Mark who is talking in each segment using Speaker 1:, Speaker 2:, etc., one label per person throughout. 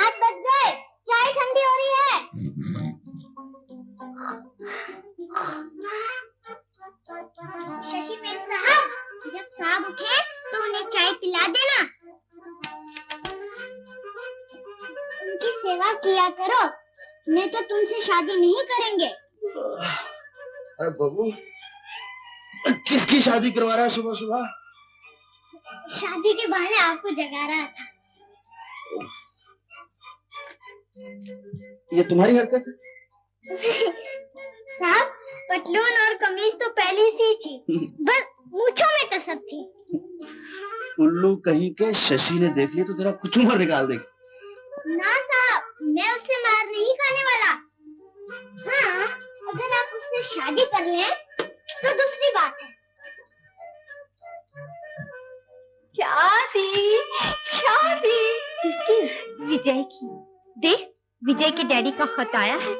Speaker 1: 7 बज गए, चाय ठंडी हो रही है। शशि मेम साहब, जब साहब उठे तो उन्हें चाय पिला देना। उनकी सेवा किया करो, नहीं तो तुमसे शादी नहीं करेंगे।
Speaker 2: अरे बाबू, किसकी शादी करवा रहा है सुबह सुबह?
Speaker 1: शादी के बहाने आपको जगा रहा था।
Speaker 2: ये तुम्हारी हरकत है?
Speaker 1: साहब, पतलून और कमीज तो पहले से ही थी, बस मूंछों में कसर थी।
Speaker 2: उल्लू कहीं के, शशि ने देख लिया तो तेरा कुचुमर निकाल देगी।
Speaker 1: ना साहब, मैं उससे मार नहीं खाने वाला। हाँ, अगर आप उससे शादी कर लें तो दूसरी बात है। शादी शादी किसकी? विजय की। देख, विजय के डैडी का खत आया है,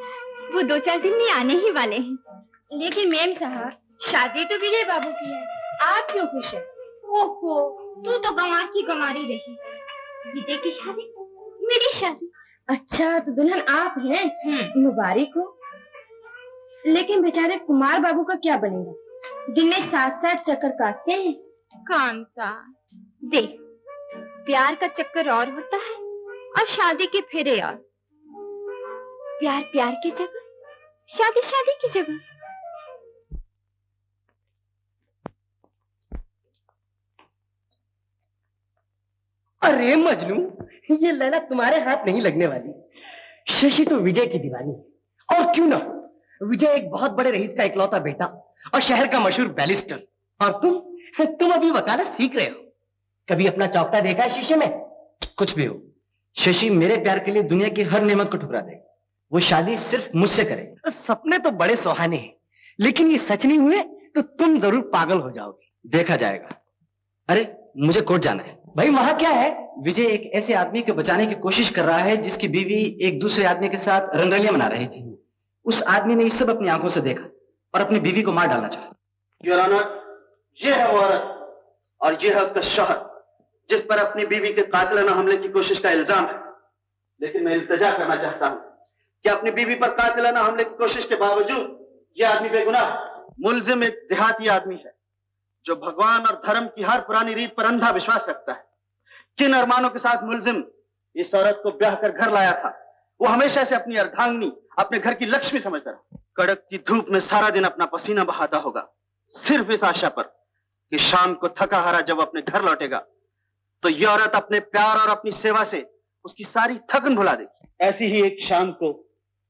Speaker 1: वो 2-4 दिन में आने ही वाले हैं।
Speaker 3: लेकिन मैम साहब, शादी तो विजय बाबू की है, आप क्यों खुश हैं?
Speaker 1: ओहो, तू तो गंवार की गंवारी रही। विजय की शादी, मेरी शादी।
Speaker 3: अच्छा, तो दुल्हन आप हैं? मुबारक हो। लेकिन बेचारे कुमार बाबू का क्या बनेगा? दिन में 7-7 चक्कर काटते हैं।
Speaker 1: कांता, देख, प्यार का चक्कर और होता है और शादी के फेरे और। प्यार प्यार की जगह, शादी शादी की जगह।
Speaker 4: अरे मजनू, ये लैला तुम्हारे हाथ नहीं लगने वाली। शशि तो विजय की दीवानी, और क्यों ना। विजय एक बहुत बड़े रईस का इकलौता बेटा और शहर का मशहूर बैरिस्टर, और तुम अभी वकालत सीख रहे हो। कभी अपना चौकटा देखा है शीशे में? कुछ भी हो, शशि मेरे प्यार के लिए दुनिया की हर नेमत को ठुकरा दे। वो शादी सिर्फ मुझसे करे। सपने तो बड़े सुहाने हैं, लेकिन ये सच नहीं हुए तो तुम जरूर पागल हो जाओगे। देखा जाएगा। अरे मुझे कोर्ट जाना है। भाई वहां क्या है? विजय एक ऐसे आदमी को बचाने की कोशिश कर रहा है जिसकी बीवी एक दूसरे आदमी के साथ रंगरलियां मना रही थी। उस आदमी ने ये सब अपनी आंखों से देखा और अपनी बीवी को मार डालना चाहा।
Speaker 2: योर ऑनर, ये है वो औरत और ये है उसका शौहर जिस पर अपनी बीवी के कातिलाना हमले की कोशिश का इल्जाम है। लेकिन मैं इल्तिजा करना चाहता हूं कि अपनी बीवी पर कातिलाना हमले की कोशिश के बावजूद यह आदमी बेगुनाह। मुलजिम एक देहाती आदमी है जो भगवान और धर्म की हर पुरानी रीत पर अंधा विश्वास रखता है। किन अरमानों के साथ मुलजिम इस औरत को ब्याह कर घर लाया था, वो हमेशा से अपनी अर्धांगिनी, अपने घर की लक्ष्मी समझता रहा। कड़क की धूप में सारा दिन अपना पसीना बहाता होगा, सिर्फ इस आशा पर कि शाम को थका हारा जब अपने घर लौटेगा तो यह औरत अपने प्यार और अपनी सेवा से उसकी सारी थकन भुला देगी। ऐसी ही एक शाम को,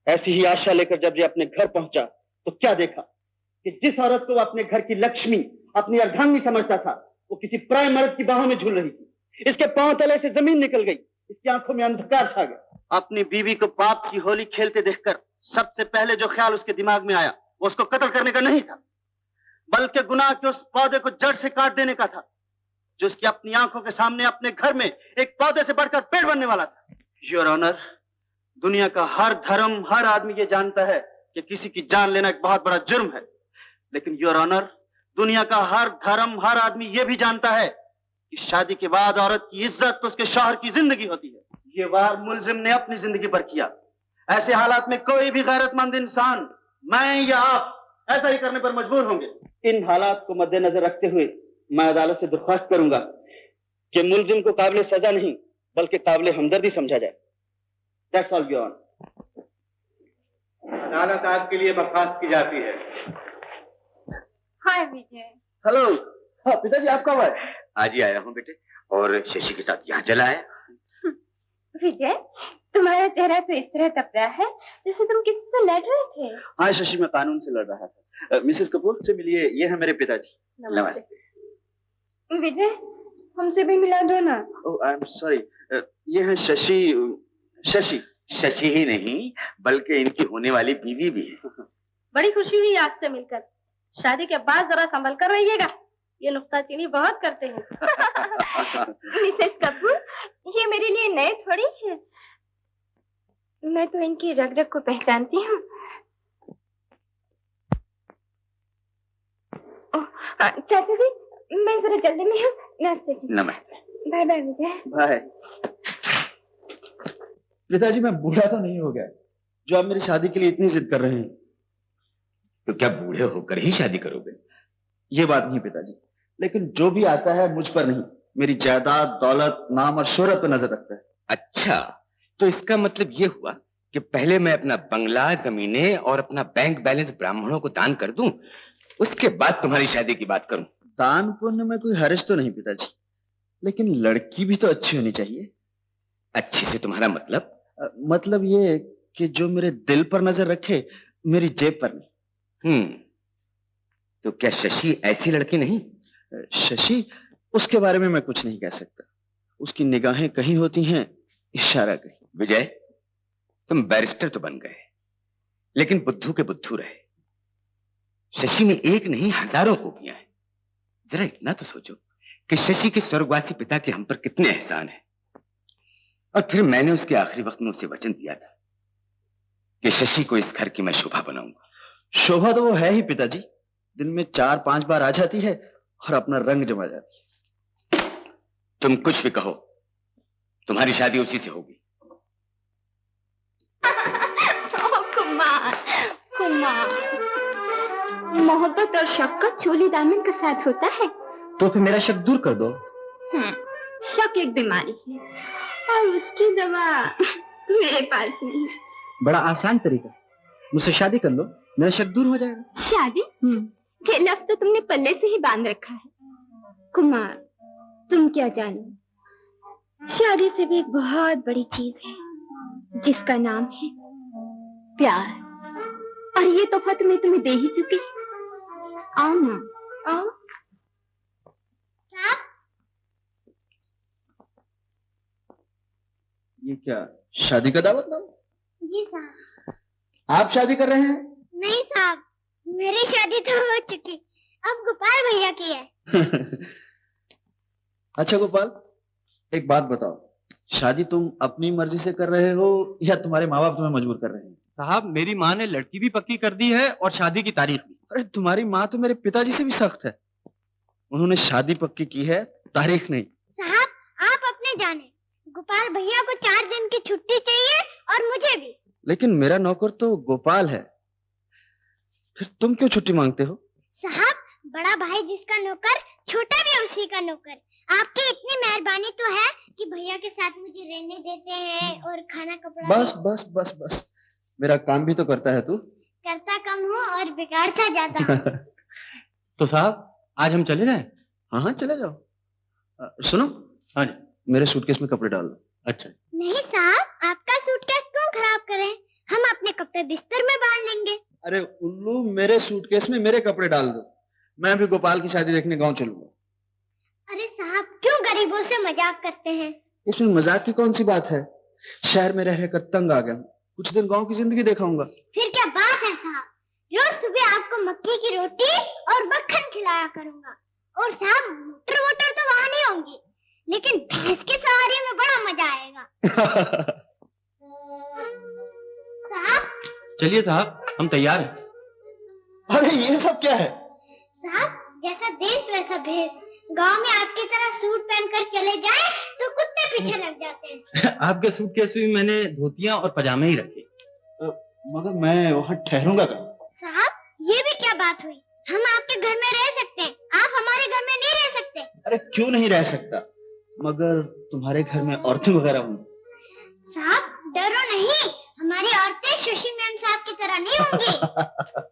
Speaker 2: ऐसी ही आशा लेकर जब ये अपने घर पहुंचा तो क्या देखा कि जिस औरत को वो अपने घर की लक्ष्मी, अपनी अर्धांगिनी समझता था, वो किसी पराये मर्द की बाहों में झूल रही थी। इसके पांव तले से जमीन निकल गई, इसकी आंखों में अंधकार छा गया। अपनी बीवी को पाप की होली खेलते देखकर सबसे पहले जो ख्याल उसके दिमाग में आया वो उसको कत्ल करने का नहीं था, बल्कि गुनाह के उस पौधे को जड़ से काट देने का था जो उसकी अपनी आंखों के सामने अपने घर में एक पौधे से बढ़कर पेड़ बनने वाला था। योर ऑनर, दुनिया का हर धर्म, हर आदमी ये जानता है कि किसी की जान लेना एक बहुत बड़ा जुर्म है, लेकिन योर ऑनर, दुनिया का हर धर्म, हर आदमी ये भी जानता है कि शादी के बाद औरत की इज्जत तो उसके शौहर की जिंदगी होती है। ये वार मुलजिम ने अपनी जिंदगी पर किया। ऐसे हालात में कोई भी गैरतमंद इंसान, मैं या आप, ऐसा ही करने पर मजबूर होंगे। इन हालात को मद्देनजर रखते हुए मैं अदालत से दरख्वास्त करूंगा कि मुलजिम को काबिल सजा नहीं बल्कि काबिल हमदर्दी समझा जाए। That's all, Your Honor. अदालत आपके लिए बर्खास्त की जाती है।
Speaker 1: हाय विजय।
Speaker 2: हेलो। हाँ पिताजी, आप कब आए?
Speaker 5: आज ही आया हूँ बेटे, और शशि के साथ यहाँ चला आया।
Speaker 1: विजय, तुम्हारा चेहरा तो इस तरह तप रहा है जैसे तुम किसी से लड़ रहे थे।
Speaker 2: हाँ शशि, मैं कानून से लड़ रहा था। मिसेस कपूर से मिलिए, ये है मेरे पिताजी।
Speaker 5: नमस्ते।
Speaker 3: विजय, हमसे भी मिला दो ना।
Speaker 2: ओह आई एम सॉरी, ये है शशि। शशि
Speaker 5: शशि ही नहीं बल्कि इनकी होने वाली बीवी भी है।
Speaker 3: बड़ी खुशी हुई आपसे मिलकर। शादी के बाद जरा संभल कर रहिएगा, ये नुक्ताचीनी बहुत करते हैं।
Speaker 1: मिसेस कपूर, ये मेरे लिए नए थोड़ी है, मैं तो इनकी रग रग को पहचानती हूँ। चाचा जी, मैं जरा जल्दी में हूँ, नमस्ते।
Speaker 5: नमस्ते।
Speaker 1: बाय बाय विजय।
Speaker 2: बाय। पिताजी मैं बूढ़ा तो नहीं हो गया जो आप मेरी शादी के लिए इतनी जिद कर रहे हैं।
Speaker 5: तो क्या बूढ़े होकर ही शादी करोगे?
Speaker 2: ये बात नहीं पिताजी, लेकिन जो भी आता है मुझ पर नहीं, मेरी जायदाद, दौलत, नाम और शोहरत पर नजर रखता है।
Speaker 5: अच्छा, तो इसका मतलब ये हुआ कि पहले मैं अपना बंगला, जमीनें और अपना बैंक बैलेंस ब्राह्मणों को दान कर दूं, उसके बाद तुम्हारी शादी की बात करूं।
Speaker 2: दान पुण्य में कोई हर्ज तो नहीं पिताजी, लेकिन लड़की भी तो अच्छी होनी चाहिए।
Speaker 5: अच्छी से तुम्हारा मतलब?
Speaker 2: मतलब ये कि जो मेरे दिल पर नजर रखे, मेरी जेब पर नहीं।
Speaker 5: तो क्या शशि ऐसी लड़की नहीं?
Speaker 2: शशि, उसके बारे में मैं कुछ नहीं कह सकता। उसकी निगाहें कहीं होती हैं, इशारा कहीं।
Speaker 5: विजय, तुम बैरिस्टर तो बन गए, लेकिन बुद्धू के बुद्धू रहे। शशि में एक नहीं हजारों खूबियां हैं। जरा इतना तो सोचो कि शशि के स्वर्गवासी पिता के हम पर कितने एहसान हैं। और फिर मैंने उसके आखिरी वक्त में उसे वचन दिया था कि शशि को इस घर की मैं शोभा बनाऊंगा।
Speaker 2: शोभा तो वो है ही पिताजी, दिन में 4-5 बार आ जाती है और अपना रंग जमा जाती है।
Speaker 5: तुम कुछ भी कहो, तुम्हारी शादी उसी से होगी।
Speaker 1: कुमार, कुमार, मोहब्बत और शक का चोली दामन के साथ होता है।
Speaker 2: तो फिर मेरा शक दूर कर दो।
Speaker 1: शक एक बीमारी है और उसकी दवा मेरे पास नहीं।
Speaker 2: बड़ा आसान तरीका, मुझसे शादी कर लो, मेरा शक दूर हो जाएगा।
Speaker 1: शादी? ये लफ्ज तो तुमने पल्ले से ही बांध रखा है। कुमार, तुम क्या जानो, शादी से भी एक बहुत बड़ी चीज है जिसका नाम है प्यार, और ये तोहफा तो मैं तुम्हें दे ही चुकी। आओ ना, आओ।
Speaker 2: ये क्या शादी का दावत नाम?
Speaker 3: जी साहब।
Speaker 2: आप शादी कर रहे हैं?
Speaker 3: नहीं साहब, मेरी शादी तो हो चुकी, अब गोपाल भैया की है।
Speaker 2: अच्छा गोपाल, एक बात बताओ, शादी तुम अपनी मर्जी से कर रहे हो या तुम्हारे माँ बाप तुम्हें मजबूर कर रहे हैं?
Speaker 6: साहब, मेरी माँ ने लड़की भी पक्की कर दी है और शादी की तारीख भी।
Speaker 2: अरे तुम्हारी माँ तो मेरे पिताजी से भी सख्त है, उन्होंने शादी पक्की की है, तारीख नहीं।
Speaker 3: साहब, आप अपने जाने, गोपाल भैया को 4 दिन की छुट्टी चाहिए और मुझे भी।
Speaker 2: लेकिन मेरा नौकर तो गोपाल है, फिर तुम क्यों छुट्टी मांगते हो?
Speaker 3: साहब, बड़ा भाई जिसका नौकर, छोटा भी उसी का नौकर। आपकी इतनी मेहरबानी तो है कि भैया के साथ मुझे रहने देते हैं और खाना कपड़ा।
Speaker 2: बस बस बस बस, मेरा काम भी तो करता है तू।
Speaker 3: करता कम हूँ और बिगाड़ता ज्यादा हूँ।
Speaker 6: तो साहब, आज हम चले जाएं?
Speaker 2: हाँ हाँ चले जाओ। सुनो,
Speaker 6: हाँ जी।
Speaker 2: मेरे सूटकेस में कपड़े डाल दो।
Speaker 6: अच्छा।
Speaker 3: नहीं साहब, आपका सूटकेस क्यों खराब करें, हम अपने कपड़े बिस्तर में बांध लेंगे।
Speaker 2: अरे उल्लू, मेरे सूटकेस में मेरे कपड़े डाल दो, मैं भी गोपाल की शादी देखने गांव चलूंगा।
Speaker 3: अरे साहब, क्यों गरीबों से मजाक करते हैं?
Speaker 2: इसमें मजाक की कौन सी बात है, शहर में रह रहकर तंग आ गया हूँ, कुछ दिन गांव की जिंदगी दिखाऊंगा।
Speaker 3: फिर क्या बात है साहब, रोज सुबह आपको मक्की की रोटी और मक्खन खिलाया करूंगा। और साहब, मोटर वोटर तो वहाँ नहीं होंगी, लेकिन भैंस की सवारी में बड़ा मजा आएगा। साहब,
Speaker 6: चलिए साहब, हम तैयार हैं।
Speaker 2: अरे ये सब क्या है?
Speaker 3: साहब, जैसा देश वैसा भेष, गांव में आपकी तरह सूट पहनकर चले जाए तो कुत्ते पीछे लग जाते हैं।
Speaker 6: आपके सूटकेस में मैंने धोतियां और पजामे ही रखे।
Speaker 2: मगर मैं वहाँ ठहरूंगा कहाँ?
Speaker 3: साहब, ये भी क्या बात हुई, हम आपके घर में रह सकते हैं, आप हमारे घर में नहीं रह सकते।
Speaker 2: अरे क्यों नहीं रह सकता, मगर तुम्हारे घर में औरतें वगैरह होंगी।
Speaker 3: साहब, डरो नहीं, हमारी औरतें शशि मैम साहब की तरह नहीं होंगी।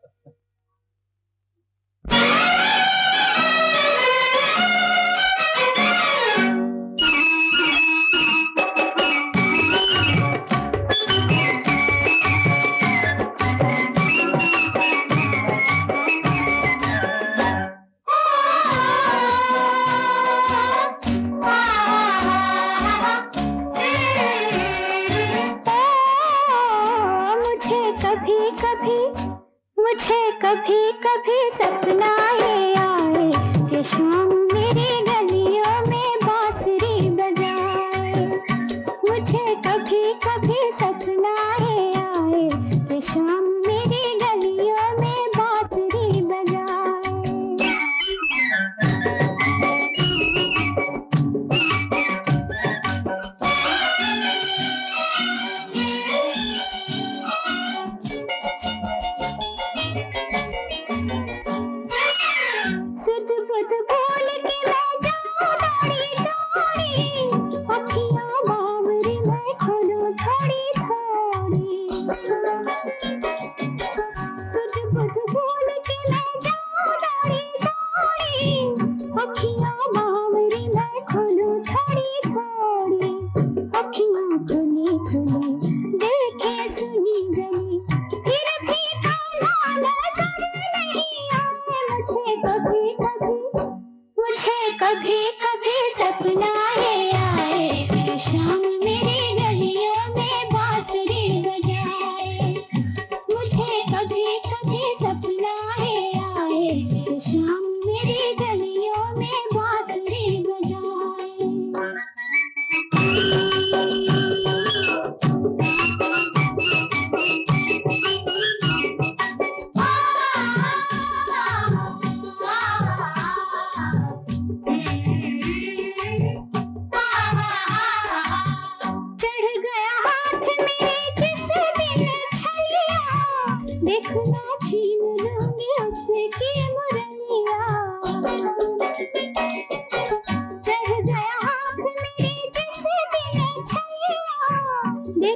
Speaker 3: मुझे कभी कभी सपना ये आए कि शाम मेरी गलियों में बांसुरी बजाए। मुझे कभी कभी सपना ये आए कि शाम मेरी गलियों में बांसुरी बजाए।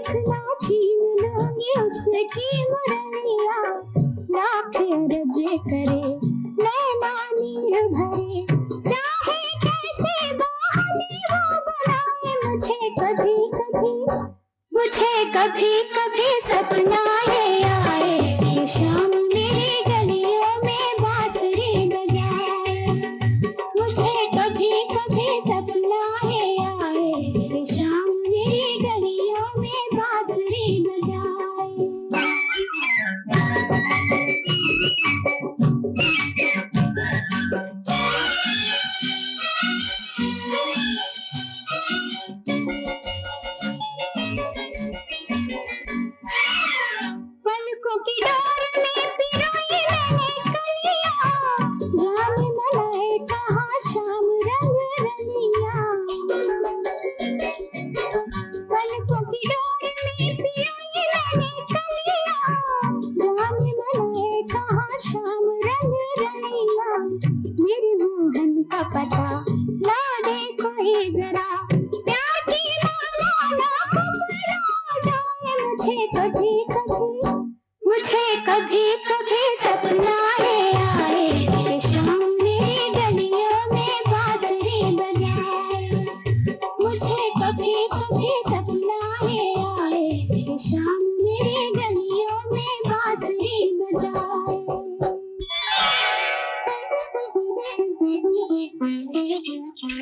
Speaker 3: देखना छीन लूंगी उसकी मुरलिया, लाख अर्ज करे नैना नीर भरे, चाहे कैसे बहाने वो बनाए, मुझे कभी कभी सपना ये आए कि शाम मेरी गलियों में बांसुरी बजाए, मुझे कभी कभी सपना ये आए कि शाम मेरी गलियों में बांसुरी पलकों की डोर में पिरोई मैंने कलियां, जाने मलाए कहाँ शाम रंग रलियां, पलकों की डोर में पिरोई मैंने कलियां, जाने मलाए कहाँ शाम रंग रलियां, मेरे मोहन का पता ला दे कोई जरा, प्यार की माला ना फुसला जाए, मुझे कभी कभी सपना ये आए कि शाम मेरी गलियों में बांसुरी बजाए, मुझे कभी कभी सपना ये आए कि शाम मेरी गलियों में बांसुरी बजाए।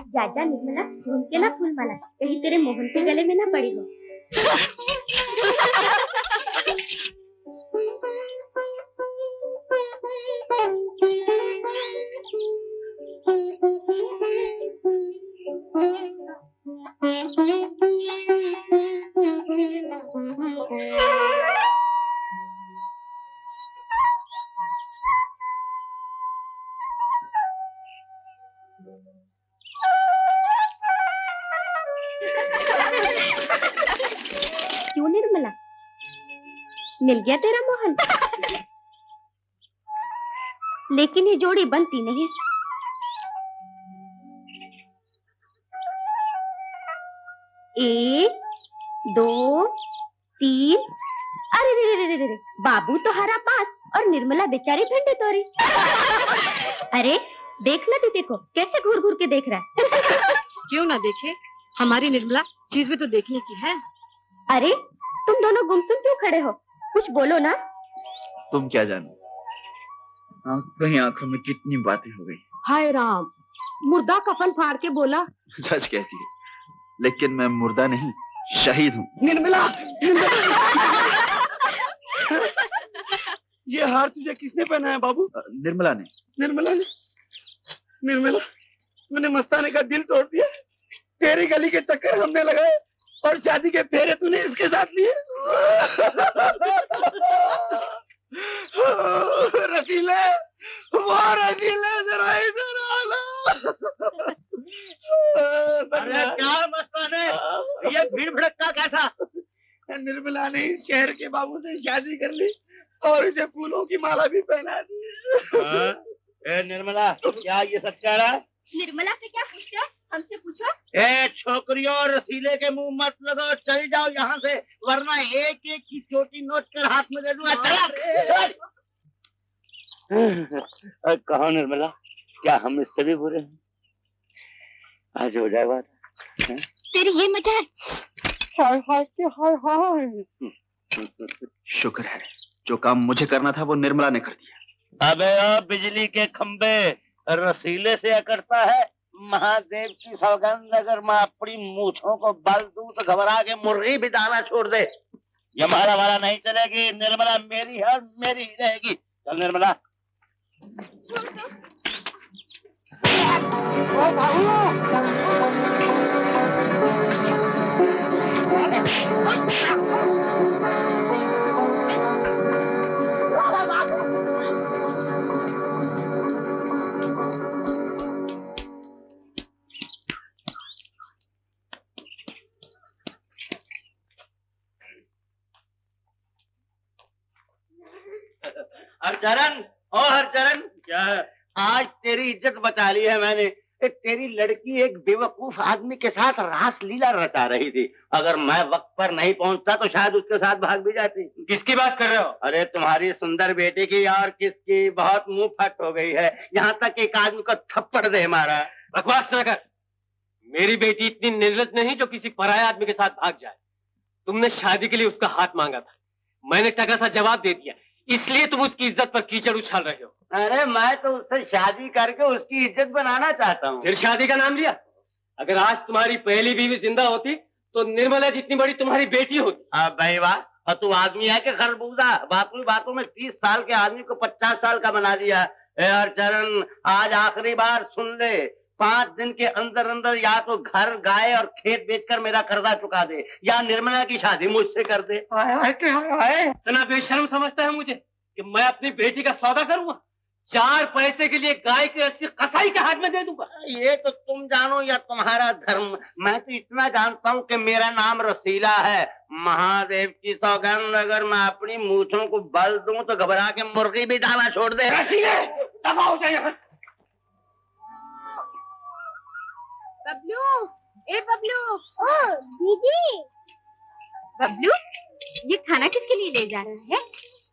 Speaker 1: जा जा निर्मला, ढूंढ के ला फूल माला, कहीं तेरे मोहन के गले में ना पड़ी हो। क्यों निर्मला, मिल गया तेरा मोहन? लेकिन ये जोड़ी बनती नहीं। एक, दो, तीन, अरे रे रे रे रे, बाबू तो हरा पास और निर्मला बेचारी भिंडी तोरी। अरे देख ना दीदी को, कैसे घूर घूर के देख रहा है।
Speaker 7: क्यों ना देखे, हमारी निर्मला चीज भी तो देखने की है।
Speaker 1: अरे तुम दोनों गुमसुम क्यों खड़े हो, कुछ बोलो ना।
Speaker 6: तुम क्या जानो, आंखों ही आंखों में कितनी बातें हो गई।
Speaker 7: हाय राम, मुर्दा कफन फाड़ के बोला।
Speaker 6: सच कहती है, लेकिन मैं मुर्दा नहीं, शहीद हूँ।
Speaker 4: निर्मला,
Speaker 2: ये हार तुझे किसने पहना है बाबू?
Speaker 6: निर्मला ने।
Speaker 2: निर्मला ने? निर्मला, तूने मस्ताने का दिल तोड़ दिया। तेरी गली के चक्कर हमने लगाए और शादी के फेरे तूने इसके साथ लिए। रसीले, वो रसीले जरा इधर आना।
Speaker 8: अरे क्या मस्ताने, ये भीड़ भड़का क्या था?
Speaker 2: निर्मला ने इस शहर के बाबू से शादी कर ली और इसे फूलों की माला भी पहना दी।
Speaker 8: ए निर्मला, क्या ये सच कह रहा है?
Speaker 1: निर्मला से क्या पूछते हो, हमसे पूछो।
Speaker 8: ए छोकरियों, रसीले के मुंह मत लगो, चल जाओ यहाँ से, वरना एक एक की चोटी नोट कर हाथ में दे दूंगा। कहो निर्मला, क्या हम इससे भी बुरे हैं? आज हो जाए बात।
Speaker 1: तेरी ये मजाल।
Speaker 8: हाय हाय हाय हाय।
Speaker 6: शुक्र है, जो काम मुझे करना था वो निर्मला ने कर दिया।
Speaker 8: अबे ओ बिजली के खंबे, रसीले से अकड़ता है। महादेव की सौगंध, अगर मैं अपनी मूछों को बल दूं तो घबरा के मुर्गी भी दाना छोड़ दे। ये मारा वाला नहीं चलेगी, निर्मला मेरी है और मेरी ही रहेगी। चल निर्मला। हरचरण, ओ हरचरण, क्या आज तेरी इज्जत बचा ली है मैंने। तेरी लड़की एक बेवकूफ आदमी के साथ रास लीला रचा रही थी। अगर मैं वक्त पर नहीं पहुंचता तो शायद उसके साथ भाग भी जाती।
Speaker 4: किसकी बात कर रहे हो?
Speaker 8: अरे तुम्हारी सुंदर बेटी की और किसकी, बहुत मुंह फट हो गई है, यहाँ तक एक आदमी को थप्पड़ दे मारा।
Speaker 4: बकवास न कर। मेरी बेटी इतनी निर्लज नहीं जो किसी पराये आदमी के साथ भाग जाए। तुमने शादी के लिए उसका हाथ मांगा था, मैंने टका सा जवाब दे दिया, इसलिए तुम उसकी इज्जत पर कीचड़ उछाल रहे हो।
Speaker 8: अरे मैं तो उससे शादी करके उसकी इज्जत बनाना चाहता हूँ।
Speaker 4: फिर शादी का नाम लिया? अगर आज तुम्हारी पहली बीवी जिंदा होती तो निर्मला जितनी बड़ी तुम्हारी बेटी होती।
Speaker 8: अब भाई वाह, और तू आदमी है कि खरबूजा? बाकी बातों में 30 साल के आदमी को 50 साल का बना दिया। यार चरण, आज आखिरी बार सुन ले, 5 दिन के अंदर अंदर या तो घर, गाय और खेत बेचकर मेरा कर्जा चुका दे, या निर्मला की शादी मुझसे कर दे।
Speaker 4: इतना बेशर्म समझता है मुझे कि मैं अपनी बेटी का सौदा करूंगा? 4 पैसे के लिए गाय की रस्सी कसाई के हाथ में दे दूंगा?
Speaker 8: ये तो तुम जानो या तुम्हारा धर्म, मैं तो इतना जानता हूँ कि मेरा नाम रसीला है। महादेव की सौगंध, अगर मैं अपनी मूछों को बल दूं तो घबरा के मुर्गी भी दाना छोड़ दे।
Speaker 4: रसीले, दफा हो जाए यहाँ।
Speaker 1: बबलू, ए बबलू। ओ दीदी। बबलू, ये खाना किसके लिए ले जा रहा है?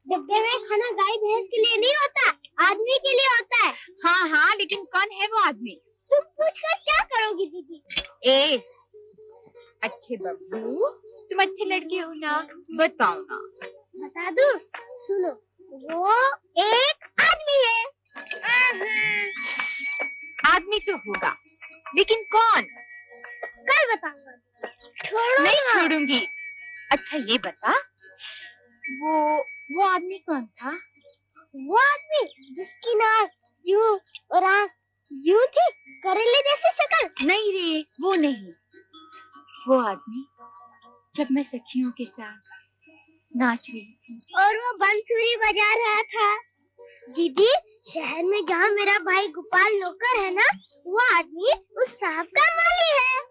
Speaker 1: डिब्बे में खाना गाय भैंस के लिए नहीं होता, आदमी के लिए होता है। हाँ हाँ, लेकिन कौन है वो आदमी? तुम पूछकर क्या करोगी दीदी? ए, अच्छे बबलू, तुम अच्छे लड़के हो ना, बताओ ना। बता दूं? सुनो, वो एक आदमी है। आदमी तो होगा, लेकिन कौन? कल बताऊंगा। छोड़ो नहीं ना। छोड़ूंगी। अच्छा ये बता, वो आदमी कौन था? वो आदमी जिसकी नाक यूं और आँख यूं थी, करेले जैसी शक्ल? नहीं रे, वो नहीं। वो आदमी जब मैं सखियों के साथ नाच रही थी और वो बांसुरी बजा रहा था। दीदी, शहर में जहाँ मेरा भाई गोपाल नौकर है ना, वो आदमी उस साहब का माली है।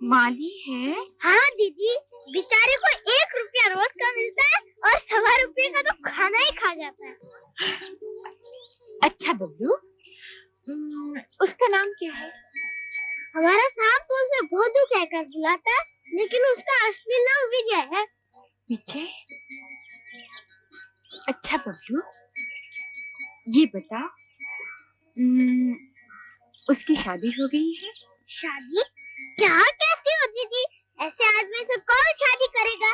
Speaker 1: माली है? हाँ दीदी, बेचारे को 1 रुपया रोज का मिलता है और 1.25 रुपये का तो खाना ही खा जाता है। अच्छा बबलू, उसका नाम क्या है? हमारा साहब तो उसे भोदू कहकर बुलाता है, लेकिन उसका असली नाम विजय है। विजय? अच्छा बबलू, ये बता, उसकी शादी हो गई है? शादी? क्या कहती हो दीदी? ऐसे आदमी से कौन शादी करेगा?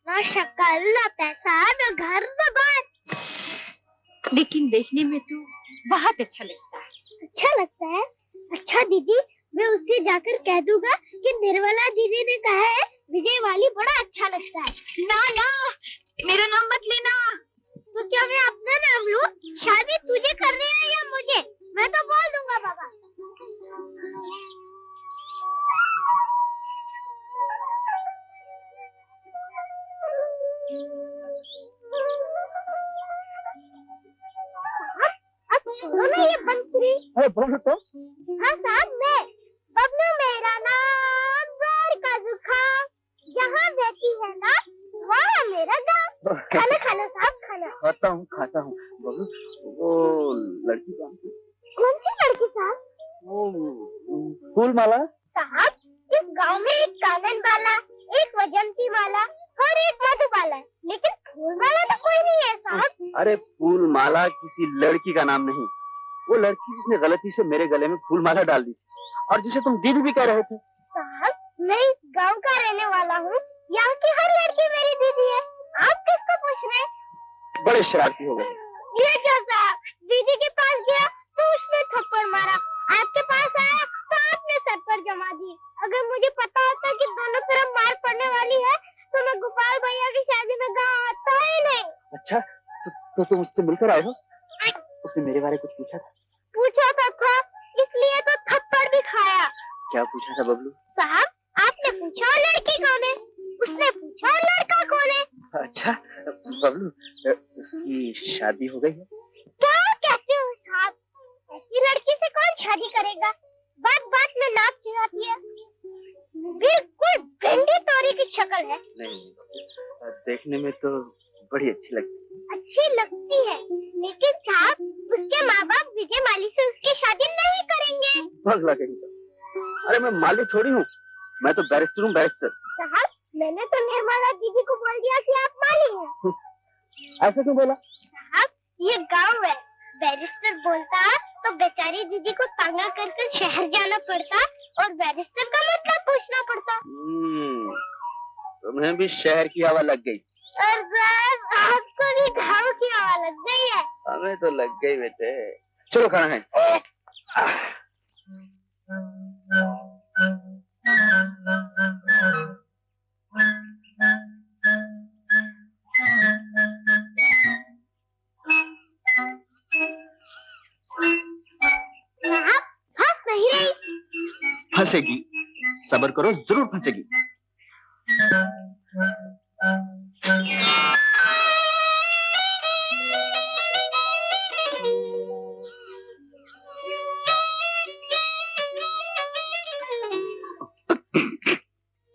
Speaker 1: ना शक्ल, ना पैसा, ना घर, ना बात। लेकिन देखने में तो बहुत अच्छा लगता है। अच्छा लगता है? अच्छा दीदी, मैं उससे जाकर कह दूंगा कि निर्मला दीदी ने कहा है विजय वाली बड़ा अच्छा लगता है। ना ना, मेरा नाम मत लेना। तो क्या मैं अपना नाम लूं? शादी तुझे करनी है या मुझे? मैं तो बोल दूंगा बाबा। अब छोड़ो ना ये बंसुरी।
Speaker 8: अरे बोलो तो।
Speaker 1: हाँ साहब, मैं बबलू, मेरा नाम जोर का जुखाम, जहाँ बैठी है ना वहाँ मेरा गाँव। खाना खाना साहब, खाना।
Speaker 8: खाता हूँ बोलो। वो लड़की कौन थी?
Speaker 1: कौन सी लड़की साहब?
Speaker 8: वो फूलमाला।
Speaker 1: साहब, इस गांव में एक कानन वाला, एक वजंती माला और एक मधुबाला है, लेकिन फूलमाला तो कोई नहीं है साहब।
Speaker 2: अरे फूलमाला किसी लड़की का नाम नहीं, वो लड़की जिसने गलती से मेरे गले में फूलमाला डाल दी और जिसे तुम दीदी भी कह रहे थे।
Speaker 1: साहब, मैं इस गांव का रहने वाला हूँ, यहाँ की हर लड़की मेरी दीदी है। आप किसको पूछ रहे?
Speaker 2: बड़े शरारती हो गए।
Speaker 1: ये क्या साहब, दीदी के पास गया तो उसने थप्पड़ मारा, आपके पास आया तो आपने सर पर जमा दी। अगर मुझे पता होता कि दोनों तरफ मार पड़ने वाली है तो मैं गोपाल भैया की शादी में गाँव आता ही नहीं।
Speaker 2: अच्छा, तो तुम उससे मिलकर आए हो? उसने मेरे बारे में कुछ पूछा था?
Speaker 1: पूछा था, इसलिए तो थप्पड़ भी खाया।
Speaker 2: क्या पूछा था बबलू?
Speaker 1: साहब, आपने पूछा लड़की कौन है, उसने पूछा लड़का कौन है।
Speaker 2: अच्छा बबलू, उसकी शादी हो गई है?
Speaker 1: क्या कहते हो साहब, ऐसी लड़की से कौन शादी करेगा? बात बात में नाक चिढ़ाती है, बिल्कुल भिंडी तोरी की शक्ल है।
Speaker 2: नहीं, देखने में तो बड़ी अच्छी लगती है।
Speaker 3: अच्छी लगती है, लेकिन साहब उसके माँ बाप विजय माली से उसकी शादी नहीं करेंगे।
Speaker 2: भगला कहीं का। अरे मैं माली थोड़ी हूँ, मैं तो बैरिस्टर हूँ, बैरिस्टर।
Speaker 3: साहब मैंने तो निर्मला दीदी को बोल दिया कि आप माली हैं।
Speaker 2: ऐसे क्यों बोला?
Speaker 3: साहब ये गाँव है, बैरिस्टर बोलता तो बेचारी दीदी को तांगा करके शहर जाना पड़ता और बैरिस्टर का मतलब पूछना पड़ता।
Speaker 2: तुम्हें भी शहर की हवा लग गई।
Speaker 3: और साहब आपको भी गाँव की हवा लग गई है।
Speaker 2: हमें तो लग गई बेटे। चलो खाना है।
Speaker 3: साहब फंस नहीं रही।
Speaker 6: फंसेगी, सब्र करो, जरूर फंसेगी।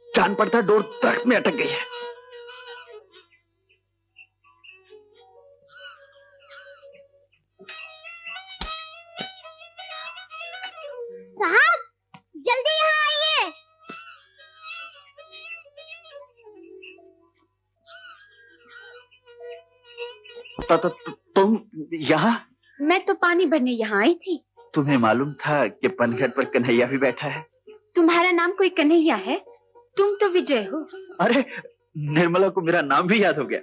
Speaker 6: जान पड़ता डोर दरख्त में अटक गई है।
Speaker 3: साहब जल्दी यहाँ आइए।
Speaker 6: तुम यहाँ?
Speaker 1: मैं तो पानी भरने यहाँ आई थी।
Speaker 6: तुम्हें मालूम था कि पनघट पर कन्हैया भी बैठा है?
Speaker 1: तुम्हारा नाम कोई कन्हैया है? तुम तो विजय हो।
Speaker 6: अरे निर्मला को मेरा नाम भी याद हो गया।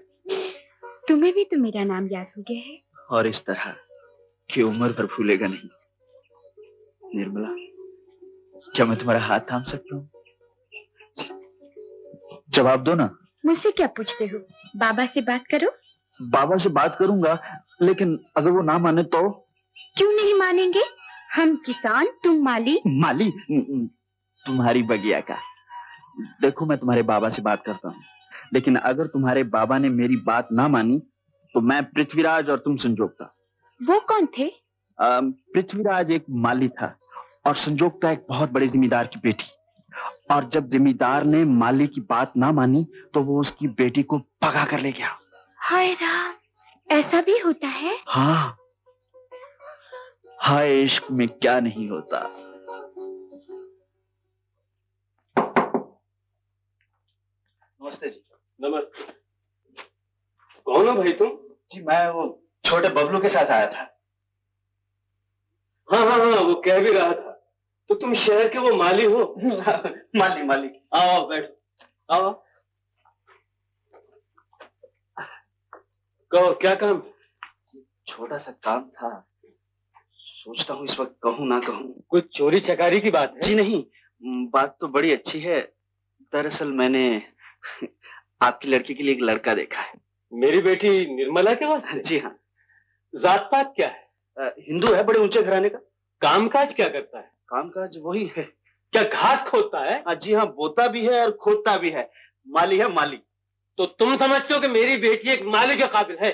Speaker 1: तुम्हें भी तो मेरा नाम याद हो गया है।
Speaker 6: और इस तरह कि उम्र भर भूलेगा नहीं। निर्मला, क्या मैं तुम्हारा हाथ थाम सकता हूँ? जवाब दो ना।
Speaker 1: मुझसे क्या पूछते हो? बाबा से बात करो।
Speaker 6: बाबा से बात करूंगा, लेकिन अगर वो ना माने तो?
Speaker 1: क्यों नहीं मानेंगे? हम किसान, तुम माली।
Speaker 6: माली? तुम्हारी बगिया का। देखो मैं तुम्हारे बाबा से बात करता हूँ, लेकिन अगर तुम्हारे बाबा ने मेरी बात ना मानी तो मैं पृथ्वीराज और तुम संजोगता।
Speaker 1: वो कौन थे?
Speaker 6: पृथ्वीराज एक माली था और संजोगता एक बहुत बड़े जमींदार की बेटी। और जब जमींदार ने माली की बात ना मानी तो वो उसकी बेटी को भगा कर ले गया।
Speaker 1: हाय राम, ऐसा भी होता है?
Speaker 6: हाँ, हाय इश्क में क्या नहीं होता।
Speaker 2: नमस्ते जी। नमस्ते। कौन हो भाई तुम? जी मैं वो छोटे बबलू के साथ आया था। हाँ हाँ हाँ, वो कह भी रहा था। तो तुम शहर के वो माली हो? माली माली। आओ बैठो। आओ। कहो क्या काम? छोटा सा काम था, सोचता हूँ इस वक्त कहूँ ना कहूँ। कोई चोरी चकारी की बात है? जी नहीं, बात तो बड़ी अच्छी है। दरअसल मैंने आपकी लड़की के लिए एक लड़का देखा है। मेरी बेटी निर्मला के वास्ते? जी हाँ। जात पात क्या है? हिंदू है, बड़े ऊंचे घराने का। कामकाज क्या करता है? कामकाज वही है। क्या घास खोदता है? जी हाँ, बोता भी है और खोदता भी है। माली है, माली। तो तुम समझते हो कि मेरी बेटी एक माली के काबिल है?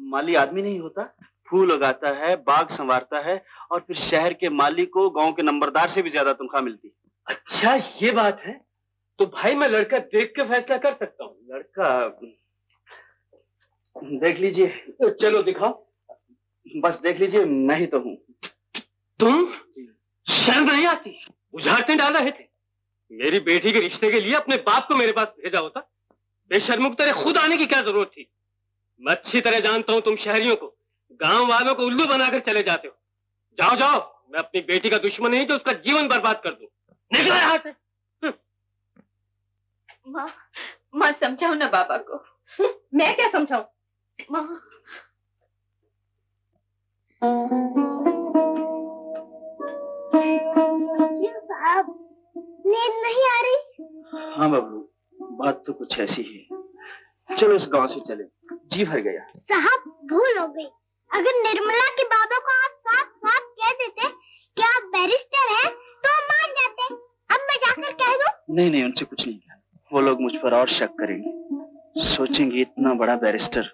Speaker 2: माली आदमी नहीं होता, फूल उगाता है, बाग संवारता है और फिर शहर के माली को गांव के नंबरदार से भी ज्यादा तनख्वाह मिलती है। अच्छा ये बात है, तो भाई मैं लड़का देख के फैसला कर सकता हूँ। लड़का देख लीजिए। चलो दिखाओ। बस देख लीजिए, मैं ही तो हूँ। तुम शर्म नहीं आती? उजाड़ते डाल रहे थे। मेरी बेटी के रिश्ते के लिए अपने बाप को मेरे पास भेजा होता। बेशर्मुख तेरे खुद आने की क्या जरूरत थी? मैं अच्छी तरह जानता हूँ तुम शहरियों को, गांव वालों को उल्लू बनाकर चले जाते हो। जाओ जाओ, मैं अपनी बेटी का दुश्मन नहीं जो उसका जीवन बर्बाद कर दूं। निकलो यहाँ से।
Speaker 1: माँ समझाओ ना बाबा को। मैं क्या समझाऊं? माँ
Speaker 3: साहब नींद नहीं आ रही?
Speaker 2: हाँ बबलू, बात तो कुछ ऐसी ही है। चलो इस गांव से चले, जी भर गया।
Speaker 3: साहब भूल हो गई। अगर निर्मला के बाबा को आप साफ साफ कह देते कि आप बैरिस्टर हैं तो मान जाते। अब मैं जाकर कह दूं?
Speaker 2: नहीं नहीं, उनसे कुछ नहीं कहना। वो लोग मुझ पर और शक करेंगे, सोचेंगे इतना बड़ा बैरिस्टर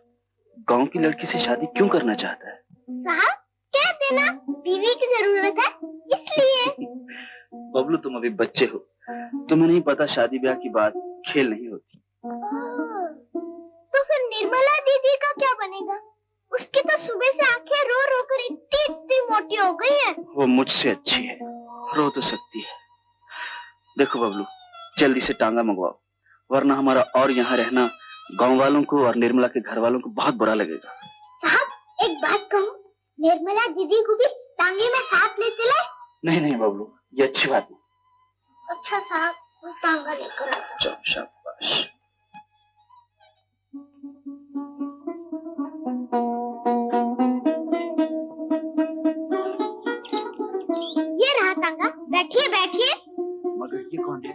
Speaker 2: गांव की लड़की से शादी क्यों करना चाहता है।
Speaker 3: साहब कह देना, बीवी की जरूरत है इसलिए।
Speaker 2: बबलू तुम अभी बच्चे हो, तुम्हें नहीं पता शादी ब्याह की बात खेल नहीं होती।
Speaker 3: तो फिर निर्मला दीदी का क्या बनेगा? उसकी तो सुबह से आंखें रो रो कर इतनी इतनी मोटी हो गई है।
Speaker 6: वो मुझसे अच्छी है, रो तो सकती है। देखो बबलू, जल्दी से टांगा मंगवाओ, वरना हमारा और यहाँ रहना गांव वालों को और निर्मला के घर वालों को बहुत बुरा लगेगा।
Speaker 3: साहब एक बात कहूँ, निर्मला दीदी को भी टांगे में साथ ले चले?
Speaker 6: नहीं नहीं बबलू, ये अच्छी बात नहीं।
Speaker 3: अच्छा साहब, वो टांगा लेकर आता हूँ।
Speaker 6: चलो शाबाश।
Speaker 3: ये रहा टांगा, बैठिए बैठिए।
Speaker 6: मगर ये कौन है?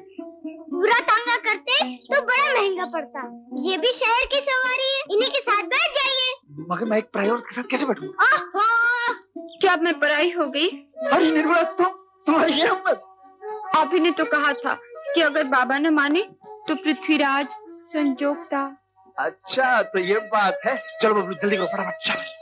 Speaker 3: पूरा टांगा करते तो बड़ा महंगा पड़ता। ये भी शहर की सवारी है, इन्हीं के साथ बैठ जाइए।
Speaker 6: मगर मैं एक पराई औरत के साथ कैसे बैठूं?
Speaker 1: क्या अब मैं पराई हो गई?
Speaker 6: अरे निर्मला, तुम्हारी ये हिम्मत!
Speaker 1: आप ही ने तो कहा था कि अगर बाबा न माने तो पृथ्वीराज संजोगता।
Speaker 6: अच्छा तो ये बात है। चलो बबलू जल्दी करो, फटाफट चलो।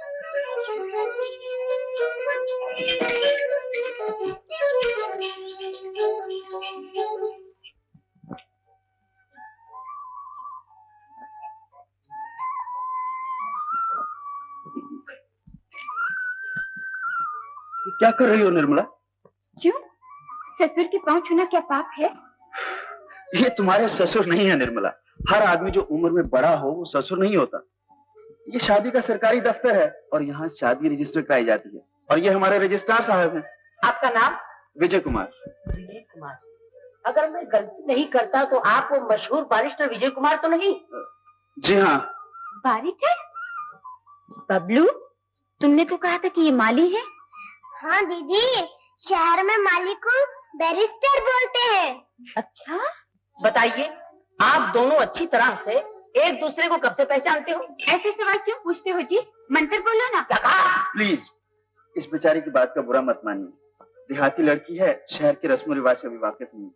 Speaker 6: क्या कर रही हो निर्मला?
Speaker 1: क्यों? ससुर के पांव छूना क्या पाप है?
Speaker 6: ये तुम्हारे ससुर नहीं है निर्मला। हर आदमी जो उम्र में बड़ा हो वो ससुर नहीं होता। ये शादी का सरकारी दफ्तर है और यहाँ शादी रजिस्टर कराई जाती है, और ये हमारे रजिस्ट्रार साहब हैं।
Speaker 4: आपका नाम?
Speaker 6: विजय कुमार।
Speaker 4: विजय कुमार। अगर मैं गलती नहीं करता तो आप वो मशहूर बारिस्टर विजय कुमार तो नहीं?
Speaker 6: जी हाँ।
Speaker 1: बारिस्टर? बबलू, तुमने तो कहा था कि ये माली है।
Speaker 3: हाँ दीदी, शहर में माली को बैरिस्टर बोलते हैं।
Speaker 1: अच्छा,
Speaker 4: बताइए, आप दोनों अच्छी तरह से एक दूसरे को कब से पहचानते हो?
Speaker 1: ऐसे सवाल क्यों पूछते हो जी? मंत्र बोलो ना।
Speaker 6: प्लीज इस बेचारी की बात का बुरा मत मानिए। देहाती लड़की है, शहर के रस्म रिवाज से भी वाकिफ नहीं।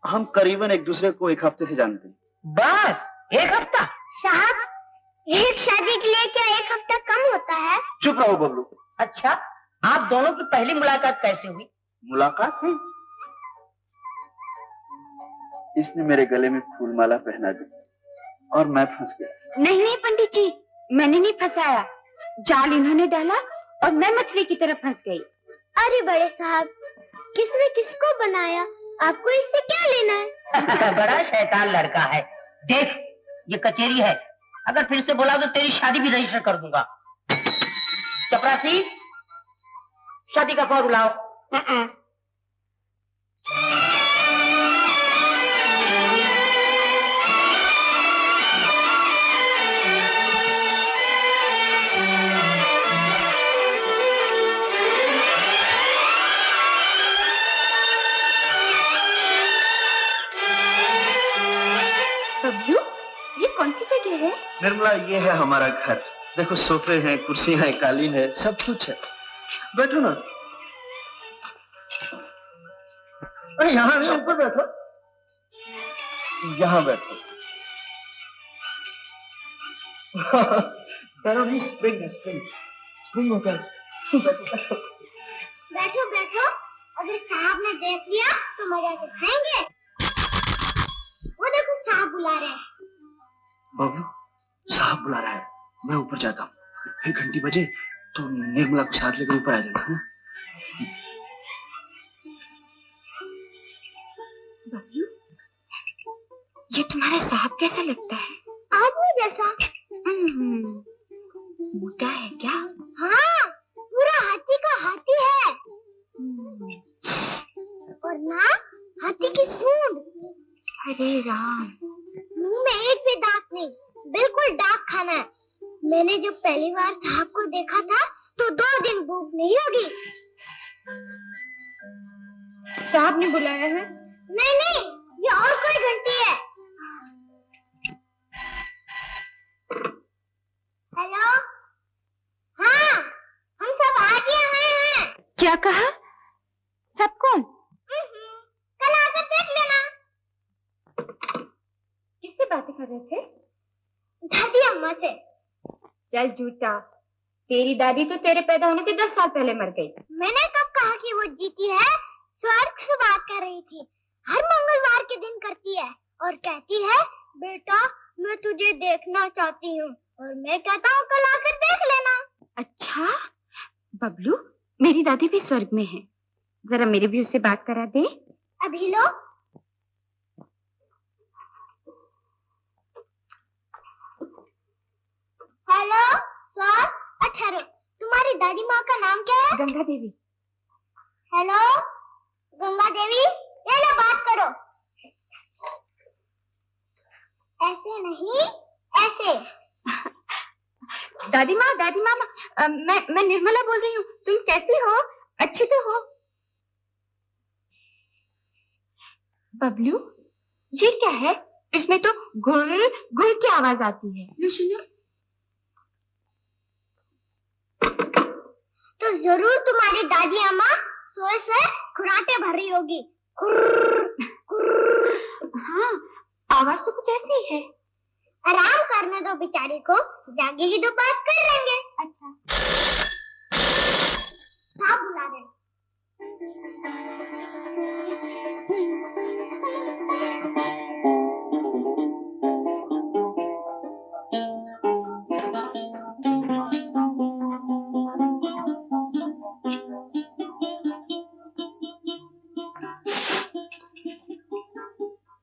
Speaker 6: हम करीबन एक दूसरे को एक हफ्ते से जानते हैं।
Speaker 4: बस एक हफ्ता?
Speaker 3: साहब, एक शादी के लिए क्या एक हफ्ता कम होता है?
Speaker 6: चुप रहो बबलू।
Speaker 4: अच्छा, आप दोनों की पहली मुलाकात कैसे हुई?
Speaker 6: मुलाकात हुई? इसने मेरे गले में फूलमाला पहना दी और मैं फंस गया।
Speaker 1: नहीं नहीं पंडित जी, मैंने नहीं फंसाया। जाल इन्होंने डाला और मैं मछली की तरह फंस गई।
Speaker 3: अरे बड़े साहब, किसने किसको बनाया? आपको इससे क्या लेना है?
Speaker 4: बड़ा शैतान लड़का है। देख, ये कचेरी है, अगर फिर से बोला तो तेरी शादी भी रजिस्टर कर दूंगा। चपरासी, शादी का फॉर्म लाओ।
Speaker 1: बबलू, ये कौन सी जगह है?
Speaker 6: निर्मला, ये है हमारा घर। देखो, सोफे हैं, कुर्सियां हैं, कालीन है, सब कुछ है। बैठो ना। अरे यहाँ नहीं, ऊपर बैठो। यहाँ बैठो। बैठो नहीं, स्प्रिंग है, स्प्रिंग होता है। बैठो।
Speaker 3: बैठो बैठो, अगर साहब ने देख लिया तो मजा से खाएंगे। वो देखो, साहब बुला रहे हैं।
Speaker 6: बाबू, साहब बुला रहा है, मैं ऊपर जाता हूँ। फिर घंटी बजे तो निर्मला को साथ लेकर ऊपर आ जाना है।
Speaker 1: बबलू, ये तुम्हारा साहब कैसा लगता है?
Speaker 3: आदमी जैसा।
Speaker 1: मोटा है क्या?
Speaker 3: हाँ, पूरा हाथी का हाथी है। और नाक हाथी की सूंड।
Speaker 1: अरे राम,
Speaker 3: मुंह में एक भी दांत नहीं, बिल्कुल डाक खाना है। मैंने जब पहली बार साहब को देखा था तो 2 दिन भूख नहीं लगी।
Speaker 1: साहब ने बुलाया है?
Speaker 3: नहीं नहीं, ये और कोई घंटी है। हेलो, हाँ, हम सब आ गए हैं।
Speaker 1: क्या कहा? सब कौन?
Speaker 3: कल आकर देख लेना।
Speaker 1: किससे बातें कर रहे थे?
Speaker 3: दादी अम्मा से।
Speaker 1: चल झूठा, तेरी दादी तो तेरे पैदा होने से 10 साल पहले मर गई।
Speaker 3: मैंने कब कहा कि वो जीती है? स्वर्ग से बात कर रही थी। हर मंगलवार के दिन करती है और कहती है, बेटा मैं तुझे देखना चाहती हूँ। और मैं कहता हूँ कल आकर देख लेना।
Speaker 1: अच्छा बबलू, मेरी दादी भी स्वर्ग में है, जरा मेरी भी उससे बात करा दे।
Speaker 3: अभी लो। Hello sir, 18। तुम्हारी दादी माँ का नाम क्या है?
Speaker 1: गंगा देवी।
Speaker 3: हेलो गंगा देवी, ये लो बात करो। ऐसे नहीं, ऐसे।
Speaker 1: दादी माँ मैं निर्मला बोल रही हूँ। तुम कैसी हो? अच्छी तो हो? बबलू, ये क्या है? इसमें तो गुर गुर की आवाज आती है। लो सुनो।
Speaker 3: तो जरूर तुम्हारी दादी अम्मा सोए सोए खुराटे भर रही होगी।
Speaker 1: हाँ, आवाज तो कुछ ऐसी ही है।
Speaker 3: आराम करने दो बेचारी को, जागेगी तो बात कर लेंगे। अच्छा हाँ, बुला रहे।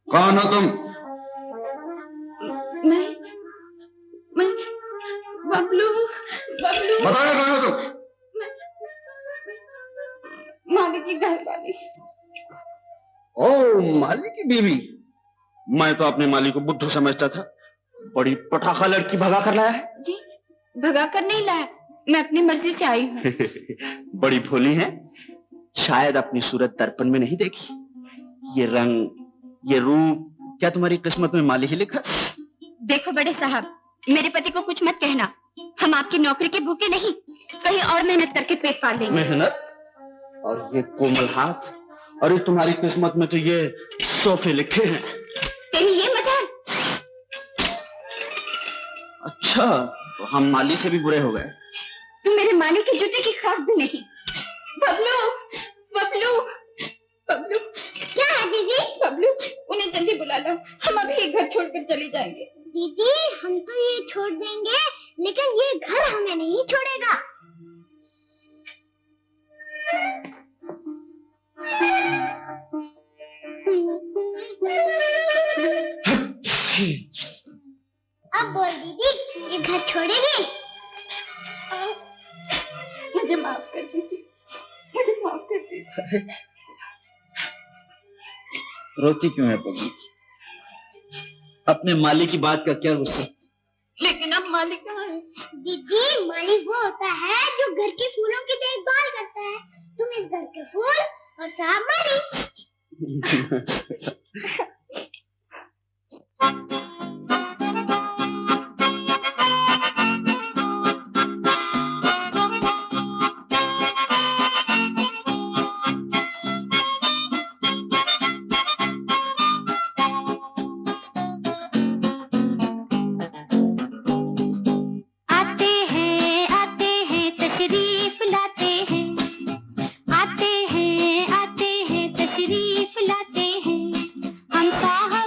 Speaker 6: कौन हो तुम?
Speaker 1: मैं बबलू बबलू
Speaker 6: बताओ कौन हो तुम?
Speaker 1: मालिक की घर वाली।
Speaker 6: ओ, माली की बीवी। मैं तो अपने माली को बुद्धू समझता था। बड़ी पटाखा लड़की भगा कर लाया है।
Speaker 1: जी, भगा कर नहीं लाया, मैं अपनी मर्जी से आई हूँ।
Speaker 6: बड़ी भोली है, शायद अपनी सूरत दर्पण में नहीं देखी। ये रंग, ये रूप, क्या तुम्हारी किस्मत में माली ही लिखा?
Speaker 1: देखो बड़े साहब, मेरे पति को कुछ मत कहना। हम आपकी नौकरी के भूखे नहीं, कहीं और मेहनत करके पेट पाल लेंगे।
Speaker 6: मेहनत? और ये कोमल हाथ, और ये तुम्हारी किस्मत में तो ये सोफे लिखे हैं।
Speaker 1: कहीं ये मजाल।
Speaker 6: अच्छा, तो हम माली से भी बुरे हो गए।
Speaker 1: तुम मेरे मालिक के जूते की खाक भी नहीं। बबलू बबलू बबलू।
Speaker 3: क्या है दीदी?
Speaker 1: बबलू, उन्हें जल्दी बुला लो, हम अभी ये घर छोड़कर चले जाएंगे।
Speaker 3: दीदी हम तो ये छोड़ देंगे, लेकिन ये घर हमें नहीं छोड़ेगा। अब बोल दीदी, ये घर छोड़ेगी?
Speaker 1: मुझे माफ कर दीजिए, मुझे माफ कर दीजिए।
Speaker 6: रोती क्यों है पगली? अपने माली की बात का क्या गुस्सा?
Speaker 1: लेकिन अब मालिक कहाँ है?
Speaker 3: दीदी मालिक वो होता है जो घर के फूलों की देखभाल करता है। तुम इस घर के फूल और साहब मालिक। आते हैं तशरीफ लाते हैं, हम साहब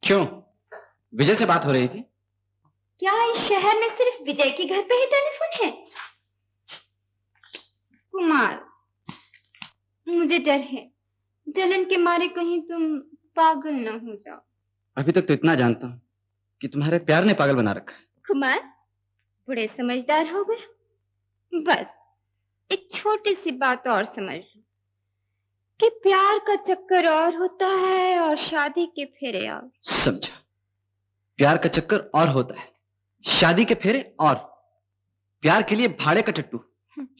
Speaker 5: क्यों, विजय से बात हो रही थी?
Speaker 1: क्या इस शहर में सिर्फ विजय के घर पे ही टेलीफोन है? कुमार, मुझे डर है, जलन के मारे कहीं तुम पागल न हो जाओ।
Speaker 5: अभी तक तो इतना जानता हूँ कि तुम्हारे प्यार ने पागल बना रखा है।
Speaker 1: कुमार, बड़े समझदार हो गए। बस एक छोटी सी बात और समझ लो कि प्यार का चक्कर और होता है और शादी के फेरे और।
Speaker 5: समझा, प्यार का चक्कर और होता है, शादी के फेरे और। प्यार के लिए भाड़े का टट्टू,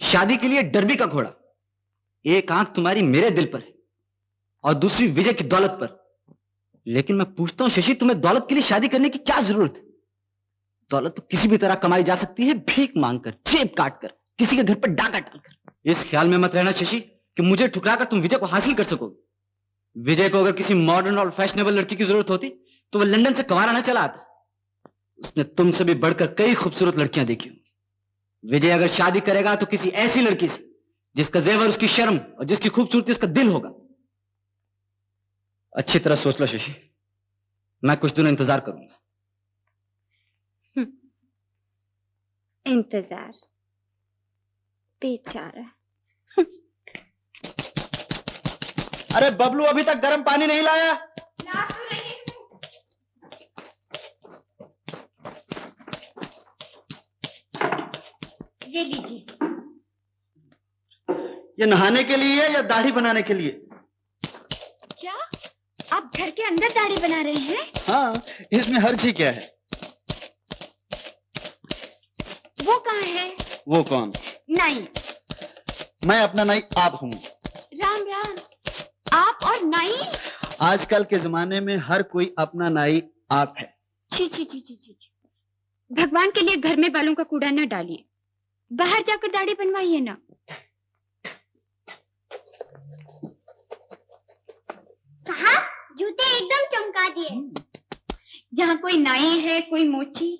Speaker 5: शादी के लिए डरबी का घोड़ा। एक आंख तुम्हारी मेरे दिल पर है और दूसरी विजय की दौलत पर। लेकिन मैं पूछता हूं शशि, तुम्हें दौलत के लिए शादी करने की क्या जरूरत है? दौलत तो किसी भी तरह कमाई जा सकती है, भीख मांगकर, जेब काटकर, किसी के घर पर डाका डालकर। इस ख्याल में मत रहना शशि कि मुझे ठुकराकर तुम विजय को हासिल कर सकोगे। विजय को अगर किसी मॉडर्न और फैशनेबल लड़की की जरूरत होती तो वह लंदन से कवारा न चला आता। उसने तुमसे भी बढ़कर कई खूबसूरत लड़कियां देखी होंगी। विजय अगर शादी करेगा तो किसी ऐसी लड़की से जिसका जेवर उसकी शर्म और जिसकी खूबसूरती उसका दिल होगा। अच्छी तरह सोच लो शशि, मैं कुछ दिनों इंतजार करूंगा।
Speaker 1: इंतजार, बेचारा।
Speaker 2: अरे बबलू, अभी तक गर्म पानी नहीं लाया?
Speaker 1: ला तो रही हूं। ये लीजिए।
Speaker 2: ये नहाने के लिए है या दाढ़ी बनाने के लिए?
Speaker 1: क्या आप घर के अंदर दाढ़ी बना रहे हैं?
Speaker 2: हाँ, इसमें हर्ज ही क्या है?
Speaker 1: वो कहाँ है?
Speaker 2: वो कौन?
Speaker 1: नहीं।
Speaker 2: मैं अपना नाई आप हूँ।
Speaker 1: राम राम, आप और नाई?
Speaker 2: आजकल के जमाने में हर कोई अपना नाई आप है।
Speaker 1: छी छी छी छी छी। भगवान के लिए घर में बालों का कूड़ा न डालिए, बाहर जाकर दाढ़ी बनवाइए ना। साहब, जूते एकदम चमका दिए। यहाँ कोई नाई है, कोई मोची?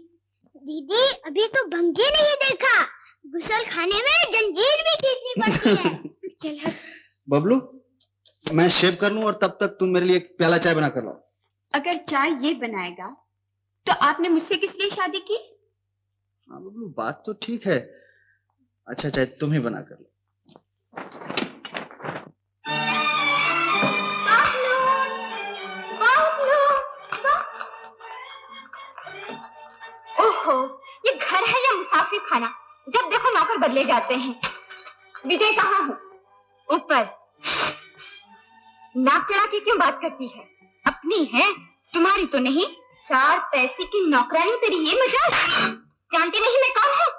Speaker 1: दीदी, अभी तो भंगी नहीं देखा, गुसल खाने में जंजीर भी खींचनी पड़ती है। चल हट।
Speaker 2: बबलू, मैं शेव कर लूं और तब तक तुम मेरे लिए एक प्याला चाय बना कर लाओ।
Speaker 1: अगर चाय ये बनाएगा तो आपने मुझसे किस लिए शादी की?
Speaker 2: हाँ बबलू, बात तो ठीक है। अच्छा चाय तुम ही बना कर लो।
Speaker 1: ओहो, ये घर है या मुसाफिर खाना? जब देखो नौकर बदले जाते हैं। विजय कहाँ है? ऊपर। नाक चढ़ा के क्यों बात करती है? अपनी है, तुम्हारी तो नहीं। 4 पैसे की नौकरानी तेरी ये मजाल? जानती नहीं मैं कौन हूँ?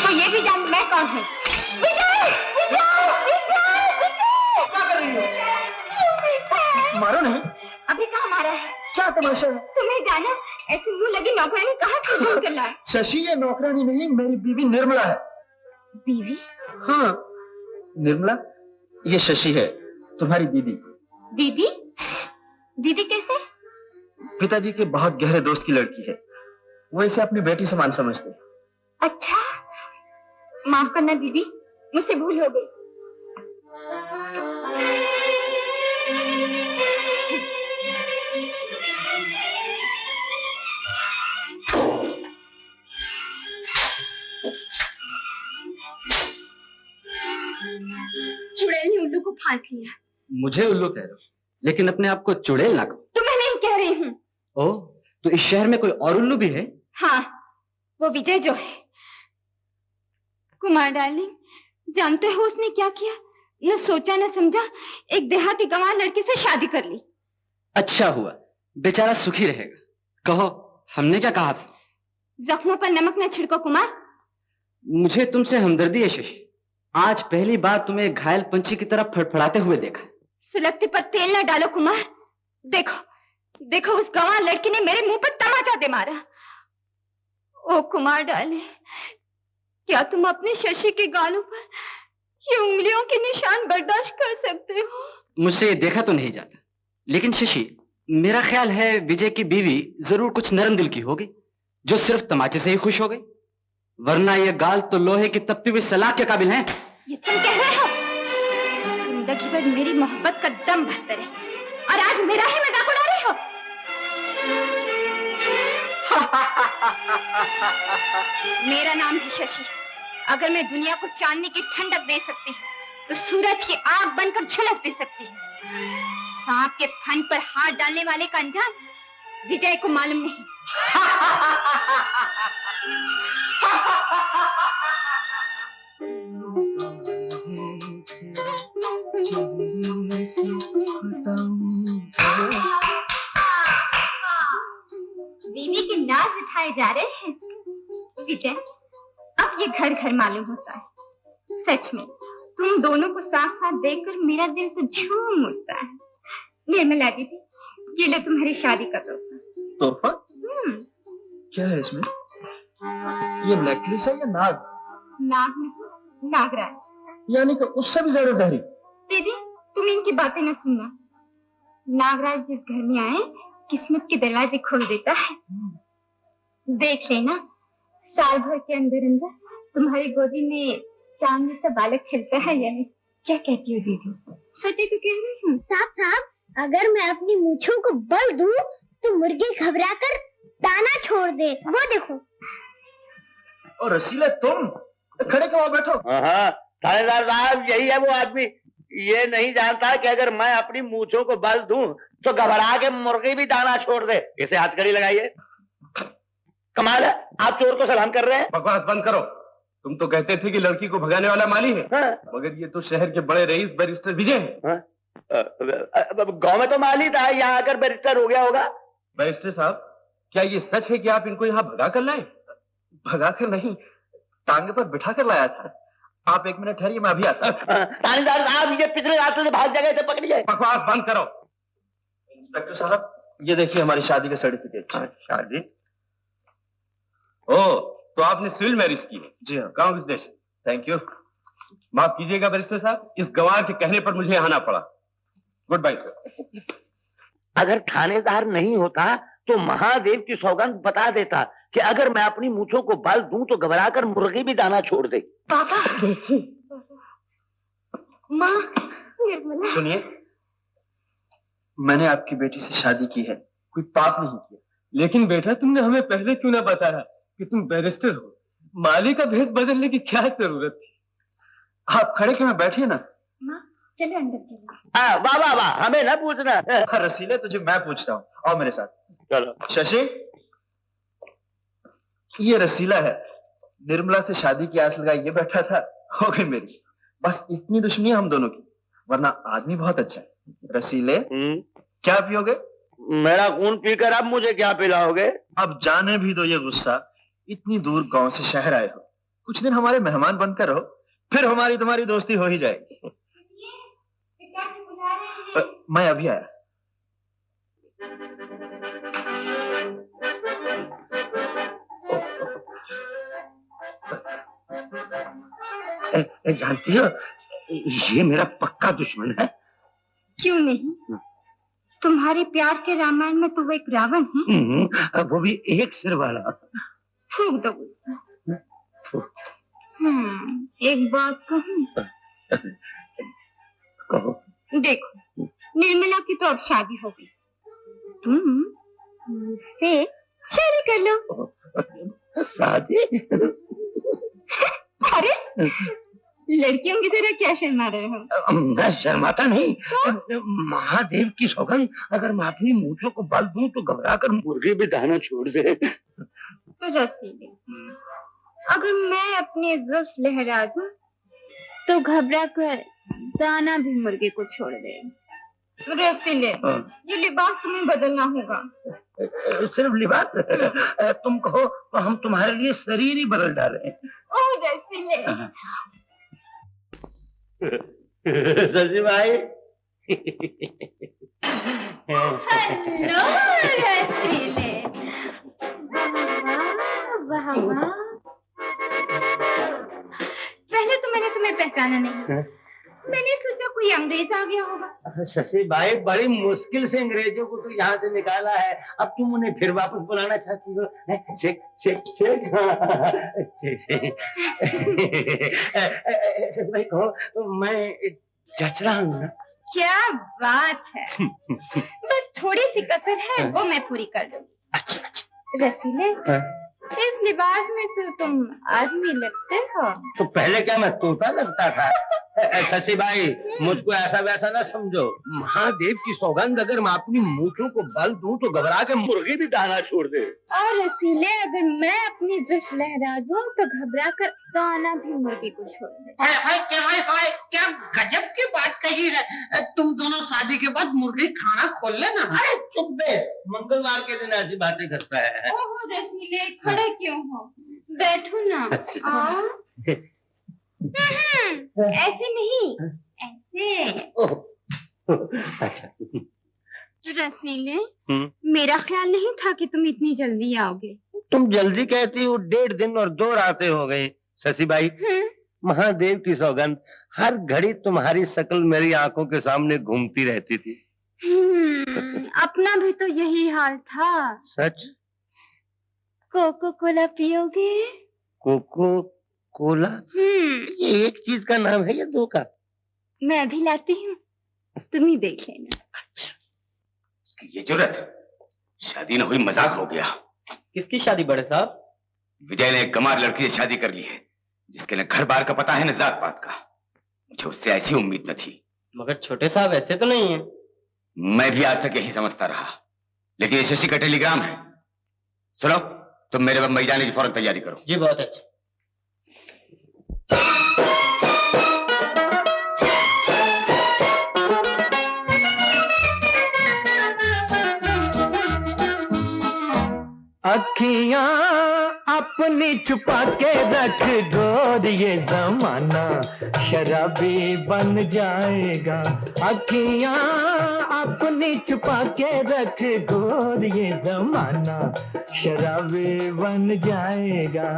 Speaker 1: तो ये भी जान मैं कौन हूँ? विजय! विजय! विजय! विजय!
Speaker 4: क्या कर रही हो? मारो नहीं।
Speaker 1: अभी कहाँ मारा है?
Speaker 4: क्या तमाशा है?
Speaker 1: तुम्हें जाना, ऐसी मुंह लगी नौकरानी कहाँ से ढूंढ कर लाए?
Speaker 4: शशि, ये नौकरानी नहीं, मेरी बीवी निर्मला है।
Speaker 1: बीवी?
Speaker 4: हाँ।
Speaker 6: निर्मला, ये शशि है, तुम्हारी दीदी।
Speaker 1: दीदी? दीदी कैसे?
Speaker 6: पिताजी के बहुत गहरे दोस्त की लड़की है, वो इसे अपनी बेटी समान समझते हैं।
Speaker 1: अच्छा, माफ करना दीदी, मुझसे भूल हो गई। चुड़ैल ने उल्लू को फांस लिया।
Speaker 5: मुझे उल्लू कह रहे हो, लेकिन अपने आप को चुड़ैल ना कहो।
Speaker 1: तुम्हें नहीं कह रही हूँ।
Speaker 5: ओह, तो इस शहर में कोई और उल्लू भी है?
Speaker 1: हाँ, वो विजय जो है। कुमार डार्लिंग, जानते हो उसने क्या किया? न सोचा न समझा, एक देहाती गंवार लड़की से शादी कर ली।
Speaker 5: अच्छा हुआ, बेचारा सुखी रहेगा। कहो, हमने क्या कहा था?
Speaker 1: जख्मों पर नमक न छिड़को कुमार।
Speaker 5: मुझे तुमसे हमदर्दी है शशि। आज पहली बार तुम्हें घायल पंछी की तरह फड़फड़ाते हुए देखा।
Speaker 1: सुलगती पर तेल न डालो कुमार। देखो, देखो उस गंवार लड़की ने मेरे मुंह पर तमाचा दे मारा। ओ कुमार डाले, क्या तुम अपने शशि के गालों पर ये उंगलियों के निशान बर्दाश्त कर सकते हो?
Speaker 5: मुझसे ये देखा तो नहीं जाता, लेकिन शशि,
Speaker 4: मेरा ख्याल है विजय की बीवी जरूर कुछ नरम दिल की होगी, जो सिर्फ तमाचे से ही खुश हो गई, वरना ये गाल तो लोहे की तपती हुई सलाख के काबिल हैं।
Speaker 1: ये तुम कह रहे हो? जिंदगी भर मेरी मोहब्बत का दम भरते रहे और आज मेरा ही मजाक उड़ा रहे हो। मेरा नाम है शशि। अगर मैं दुनिया को चांदनी की ठंडक दे सकती हूँ तो सूरज की आग बनकर झुलस भी सकती हूँ। सांप के फन पर हाथ डालने वाले का अंजाम विजय को मालूम नहीं। बीवी के नाज उठाए जा रहे हैं। विजय, अब ये घर घर मालूम होता है। सच में तुम दोनों को साथ साथ देखकर मेरा दिल तो झूम उठता है। निर्मला दीदी, ये लो तुम्हारी शादी का तोहफा।
Speaker 6: क्या है इसमें? ये नेकलेस है या नाग?
Speaker 1: नाग नहीं, नागराज।
Speaker 6: यानी कि उससे भी ज्यादा जहरी।
Speaker 1: दीदी, तुम इनकी बातें न सुनना। नागराज जिस घर में आए किस्मत के दरवाजे खोल देता है। देख लेना, साल भर के अंदर अंदर तुम्हारी गोदी में चांदी सा बालक खिलता है या नहीं। क्या कहती हो दीदी? सच्ची तो कह रही हूँ।
Speaker 3: साहब, अगर मैं अपनी मूंछों को बल दूं तो मुर्गी घबराकर दाना छोड़ दे। वो देखो।
Speaker 6: और रसीला, तुम खड़े क्यों बैठो?
Speaker 8: हाँ, थानेदार साहब, यही है वो आदमी। ये नहीं जानता कि अगर मैं अपनी मूंछों को बल दूं तो घबरा के मुर्गी भी दाना छोड़ दे। इसे हथकड़ी लगाइए। कमाल है, आप चोर को सलाम कर रहे हैं।
Speaker 6: बकवास बंद करो। तुम तो कहते थे कि लड़की को भगाने वाला माली है।
Speaker 8: हाँ।
Speaker 6: मगर ये तो शहर के बड़े रईस बैरिस्टर विजय है।
Speaker 8: हाँ? गांव में तो माली था, यहाँ आकर बैरिस्टर हो गया होगा।
Speaker 6: बैरिस्टर साहब, क्या ये सच है कि आप इनको यहाँ भगा कर लाए? भगा कर नहीं, टांगे पर बिठा कर लाया था। आप एक मिनट ठहरिए, मैं अभी आता हूं।
Speaker 8: थानेदार साहब, ये पिछले रास्ते से भाग जाएगा, इसे पकड़िए।
Speaker 6: बकवास बंद करो। इंस्पेक्टर साहब, ये देखिए हमारी शादी का सर्टिफिकेट। शादी? ओ, तो आपने सिविल मैरिज की है? जी हाँ। कांग्रेचुलेशन। Thank you. माफ कीजिएगा बैरिस्टर साहब, इस गवाह के कहने पर मुझे आना पड़ा। Good bye sir.
Speaker 8: अगर थानेदार नहीं होता तो महादेव की सौगंध बता देता कि अगर मैं अपनी मूंछों को बल दूं तो घबराकर मुर्गी भी दाना छोड़ दे।
Speaker 1: पापा। माँ, निर्मला।
Speaker 6: सुनिए, मैंने आपकी बेटी से शादी की है, कोई पाप नहीं किया। लेकिन बेटा, तुमने हमें पहले क्यों ना बताया कि तुम बैरिस्टर हो? माली का भेष बदलने की क्या जरूरत थी? आप खड़े क्यों बैठिए ना।
Speaker 1: माँ, चलो अंदर चलो।
Speaker 8: वाह वाह वाह, हमें ना पूछना।
Speaker 6: रसीले, तुझे मैं पूछता हूँ, आओ मेरे साथ।
Speaker 8: चलो।
Speaker 6: शशि, ये रसीला है। निर्मला से शादी की आस लगाई ये बैठा था, हो गई मेरी। बस इतनी दुश्मनी हम दोनों की, वरना आदमी बहुत अच्छा है। रसीले, क्या पियोगे?
Speaker 8: मेरा खून पीकर अब मुझे क्या पिलाओगे?
Speaker 6: अब जाने भी दो ये गुस्सा। इतनी दूर गांव से शहर आए हो, कुछ दिन हमारे मेहमान बनकर रहो, फिर हमारी तुम्हारी दोस्ती हो ही जाएगी। मैं अभी आया।
Speaker 8: जानती हो, ये मेरा पक्का दुश्मन है।
Speaker 1: क्यों नहीं? तुम्हारे प्यार के रामायण में तो वो एक रावण है।
Speaker 8: वो भी एक सिर वाला।
Speaker 1: फूंक दो गुस्सा। एक बात कहूं?
Speaker 8: कहो।
Speaker 1: देखो, निर्मला की तो अब शादी हो गई, तुम मुझसे शादी कर लो।
Speaker 8: शादी?
Speaker 1: अरे, लड़कियों की तरह क्या शर्मा रहे हो?
Speaker 8: मैं शर्माता नहीं। महादेव की सौगंध, अगर मैं अपनी मूंछों को बल दूं तो घबराकर मुर्गी भी दाना छोड़ दे।
Speaker 1: तो रसीले, अगर मैं अपनी जुल्फ लहरा दूं तो घबरा कर दाना भी मुर्गे को छोड़ दे। रसीले, ये लिबास तुम्हें बदलना होगा।
Speaker 8: सिर्फ लिबास? तुम कहो तो हम तुम्हारे लिए शरीर ही बदल डालें।
Speaker 1: ओ रसीले।
Speaker 8: सची भाई।
Speaker 1: हेलो रसीले। वाह वाह। पहले तो मैंने तुम्हें पहचाना नहीं। मैंने सोचा कोई अंग्रेज आ गया होगा।
Speaker 8: शशि भाई बड़ी मुश्किल से अंग्रेजों को तो यहाँ से निकाला है, अब तुम उन्हें फिर वापस बुलाना चाहती हो? शेख शेख शेख शशि भाई कहो, मैं जच रहा हूँ ना?
Speaker 1: क्या बात है। बस थोड़ी सी कसर है, वो मैं पूरी कर दूंगी। रसीले, इस लिबास में तो तुम आदमी लगते हो।
Speaker 8: तो पहले क्या मैं तोता लगता था? शशि भाई मुझको ऐसा वैसा ना समझो, महादेव की सौगंध अगर मैं अपनी मूछों को बल दूं तो घबरा के मुर्गी भी दाना छोड़ दे।
Speaker 1: और रसीले, अगर मैं अपनी जुल्फ लहरा दूं तो घबरा कर दाना भी मुर्गी को छोड़ दे।
Speaker 8: क्या गजब की बात कही है। तुम दोनों शादी के बाद मुर्गी खाना खोल लेना। अरे चुप बे, मंगलवार के दिन ऐसी बातें करता है।
Speaker 1: ओह रसीले, खड़े क्यों हो? बैठो ना। ऐसे नहीं, ऐसे। रसीले, मेरा ख्याल नहीं था कि तुम इतनी जल्दी आओगे।
Speaker 8: तुम जल्दी कहती हो, 1.5 दिन और 2 रातें हो गई। शशि भाई, महादेव की सौगंध, हर घड़ी तुम्हारी शक्ल मेरी आंखों के सामने घूमती रहती थी।
Speaker 1: अपना भी तो यही हाल था।
Speaker 8: सच?
Speaker 1: कोको कोला पियोगे?
Speaker 8: Coca cola? ये एक चीज का नाम है या 2 का?
Speaker 1: मैं भी लाती हूँ, तुम ही देख लेना।
Speaker 5: ये जरूरत, शादी न हुई मजाक हो गया।
Speaker 4: किसकी शादी बड़े साहब?
Speaker 5: विजय ने एक गंवार लड़की से शादी कर ली है, जिसके न घर बार का पता है न जात पात का। मुझे उससे ऐसी उम्मीद न थी।
Speaker 4: मगर छोटे साहब ऐसे तो नहीं है।
Speaker 5: मैं भी आज तक यही समझता रहा, लेकिन ये शशि का टेलीग्राम है। सुनो, तुम मेरे बम्बई जाने की फौरन तैयारी करो।
Speaker 4: जी बहुत अच्छा।
Speaker 9: अखियां अपनी छुपा के रख गोर, ये जमाना शराबी बन जाएगा। अखियां अपनी छुपा के रख गोर, ये जमाना शराबी बन जाएगा।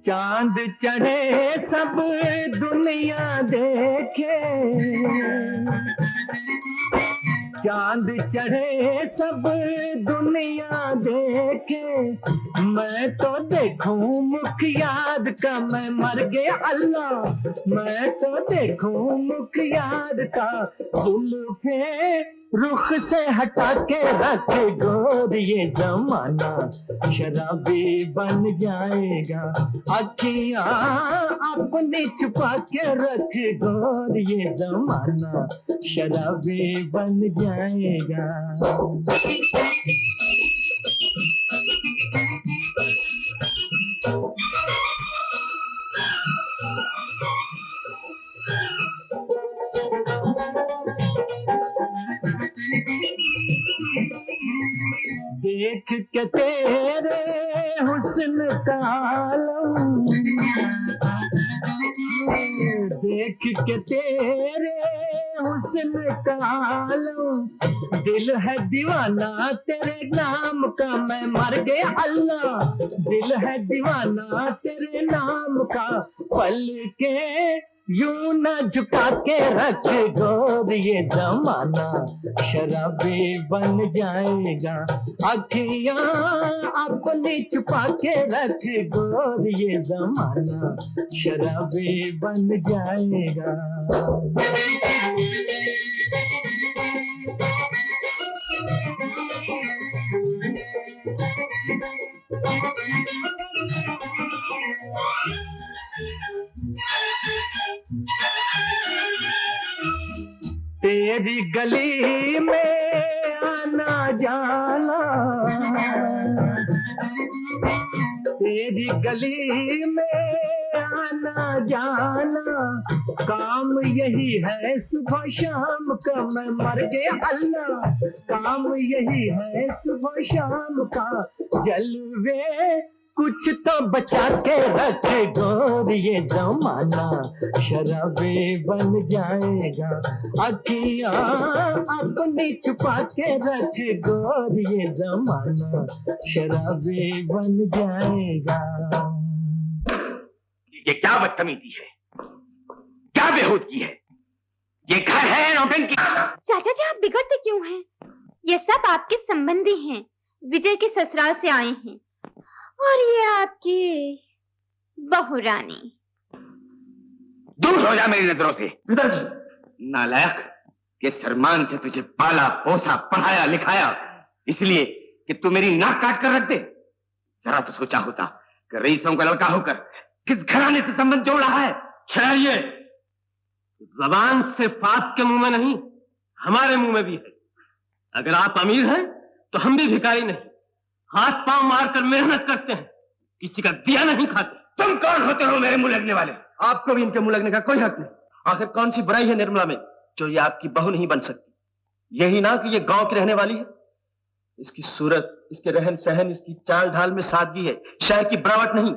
Speaker 9: चांद चढ़े सब दुनिया देखे, चांद चढ़े सब दुनिया देखे, मैं तो देखूं मुख याद का मैं मर गया अल्लाह। मैं तो देखूं मुख याद का, जुल्फे रुख से हटा के रख गोर, ये जमाना शराबी बन जाएगा। अखियां अपनी छुपा के रख गोर, ये जमाना शराबी बन जाएगा। देख के तेरे हुस्न का आलम, देख के तेरे हुस्न का आलम, दिल है दीवाना तेरे नाम का मैं मर गया अल्लाह। दिल है दीवाना तेरे नाम का, पल के यूं न झुका के रख गोर, ये जमाना शराबी बन जाएगा। अखियां अपनी छुपा के रख गोर, ये जमाना शराबी बन जाएगा। तेरी गली में आना जाना, तेरी गली में आना जाना, काम यही है सुबह शाम का मैं मर गया अल्लाह। काम यही है सुबह शाम का, जलवे कुछ तो बचा के रखे गोर, ये जमाना शराबी बन जाएगा। अखियां अपनी छुपा के रखे गोर, ये जमाना शराबी बन जाएगा।
Speaker 5: ये क्या बदतमीजी है, क्या बेहूदगी है? ये घर है नौटंकी।
Speaker 1: चाचा जी, आप बिगड़ते क्यों हैं? ये सब आपके संबंधी हैं, विजय के ससुराल से आए हैं, और ये आपकी बहू रानी।
Speaker 5: दूर हो जा मेरी नजरों से।
Speaker 6: पिताजी,
Speaker 5: नालायक, के सरमान से तुझे पाला पोसा पढ़ाया लिखाया इसलिए कि तू मेरी नाक काट कर रख दे। जरा तो सोचा होता कि रईसों का लड़का होकर किस घराने से संबंध जोड़ रहा है।
Speaker 9: ठहरिए, जबान से फात के मुंह में नहीं, हमारे मुंह में भी है। अगर आप अमीर हैं तो हम भी भिखारी नहीं, हाथ पांव मारकर मेहनत करते हैं, किसी का दिया नहीं खाते।
Speaker 5: तुम कौन होते हो मेरे मुंह लगने वाले?
Speaker 6: आपको भी इनके मुंह लगने का कोई हक नहीं। आखिर कौन सी बुराई है निर्मला में जो ये आपकी बहू नहीं बन सकती? यही ना कि ये गांव की रहने वाली है। इसकी सूरत, इसके रहन सहन, इसकी चाल ढाल में सादगी है, शहर की बनावट नहीं।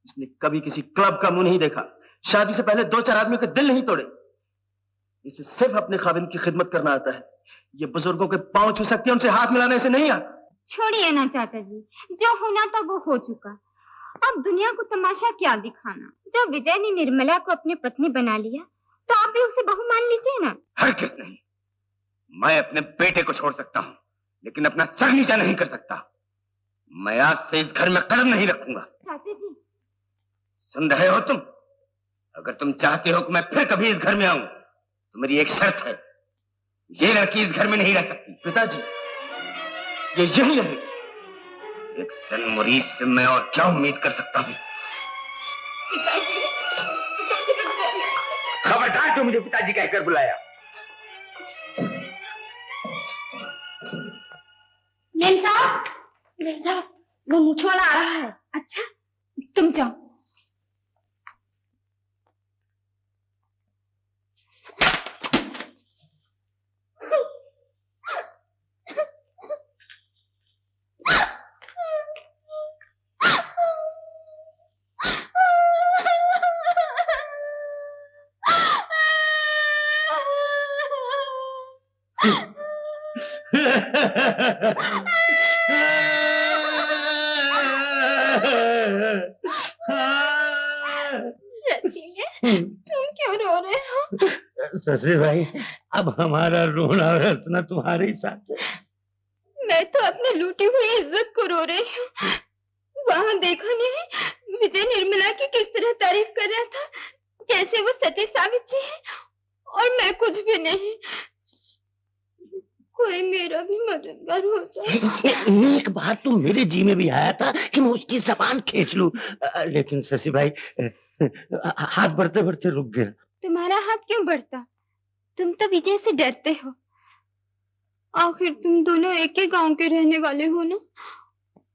Speaker 6: इसने कभी किसी क्लब का मुंह नहीं देखा, शादी से पहले 2-4 आदमियों के दिल नहीं तोड़े। इसे सिर्फ अपने खाविंद की खिदमत करना आता है। ये बुजुर्गों के पांव छू सकती है, उनसे हाथ मिलाने से नहीं आता।
Speaker 1: छोड़िए ना चाचा जी, जो होना था वो हो चुका। अब दुनिया को तमाशा क्या दिखाना। जब विजय ने निर्मला को अपनी पत्नी बना लिया तो आप भी उसे बहू मान लीजिए ना।
Speaker 5: हरगिज़ नहीं। मैं अपने बेटे को छोड़ सकता हूँ लेकिन अपना सर नीचा नहीं कर सकता। मैं आज से इस घर में कदम नहीं रखूंगा।
Speaker 1: चाचा जी,
Speaker 5: सुन रहे हो तुम? अगर तुम चाहते हो कि मैं फिर कभी इस घर में आऊं तो मेरी एक शर्त है, ये लड़की इस घर में नहीं रह सकती।
Speaker 6: पिताजी, ये यही है।
Speaker 5: एक सन मुरीद से मैं और क्या उम्मीद कर सकता हूँ? खबरदार जो मुझे पिताजी कहकर बुलाया।
Speaker 1: मेम साहब, वो मूछ वाला आ रहा है। अच्छा, तुम जाओ। तुम क्यों रो रहे हो?
Speaker 8: शशि भाई, अब हमारा रोना और हंसना तुम्हारे साथ है।
Speaker 1: मैं तो अपनी लूटी हुई इज्जत को रो रही हूँ। वहाँ देखा नहीं, विजय निर्मला की किस तरह तारीफ कर रहा था, जैसे वो सती सावित्री है और मैं कुछ भी नहीं। कोई मेरा भी मददगार हो जाए।
Speaker 8: एक बार तो मेरे जी में भी आया था कि मैं उसकी जबान खींच लूं, लेकिन शशि भाई हाथ बढ़ते बढ़ते रुक गया।
Speaker 1: तुम्हारा हाथ क्यों बढ़ता? तुम तो विजय से डरते हो। आखिर तुम दोनों एक ही गांव के रहने वाले हो ना,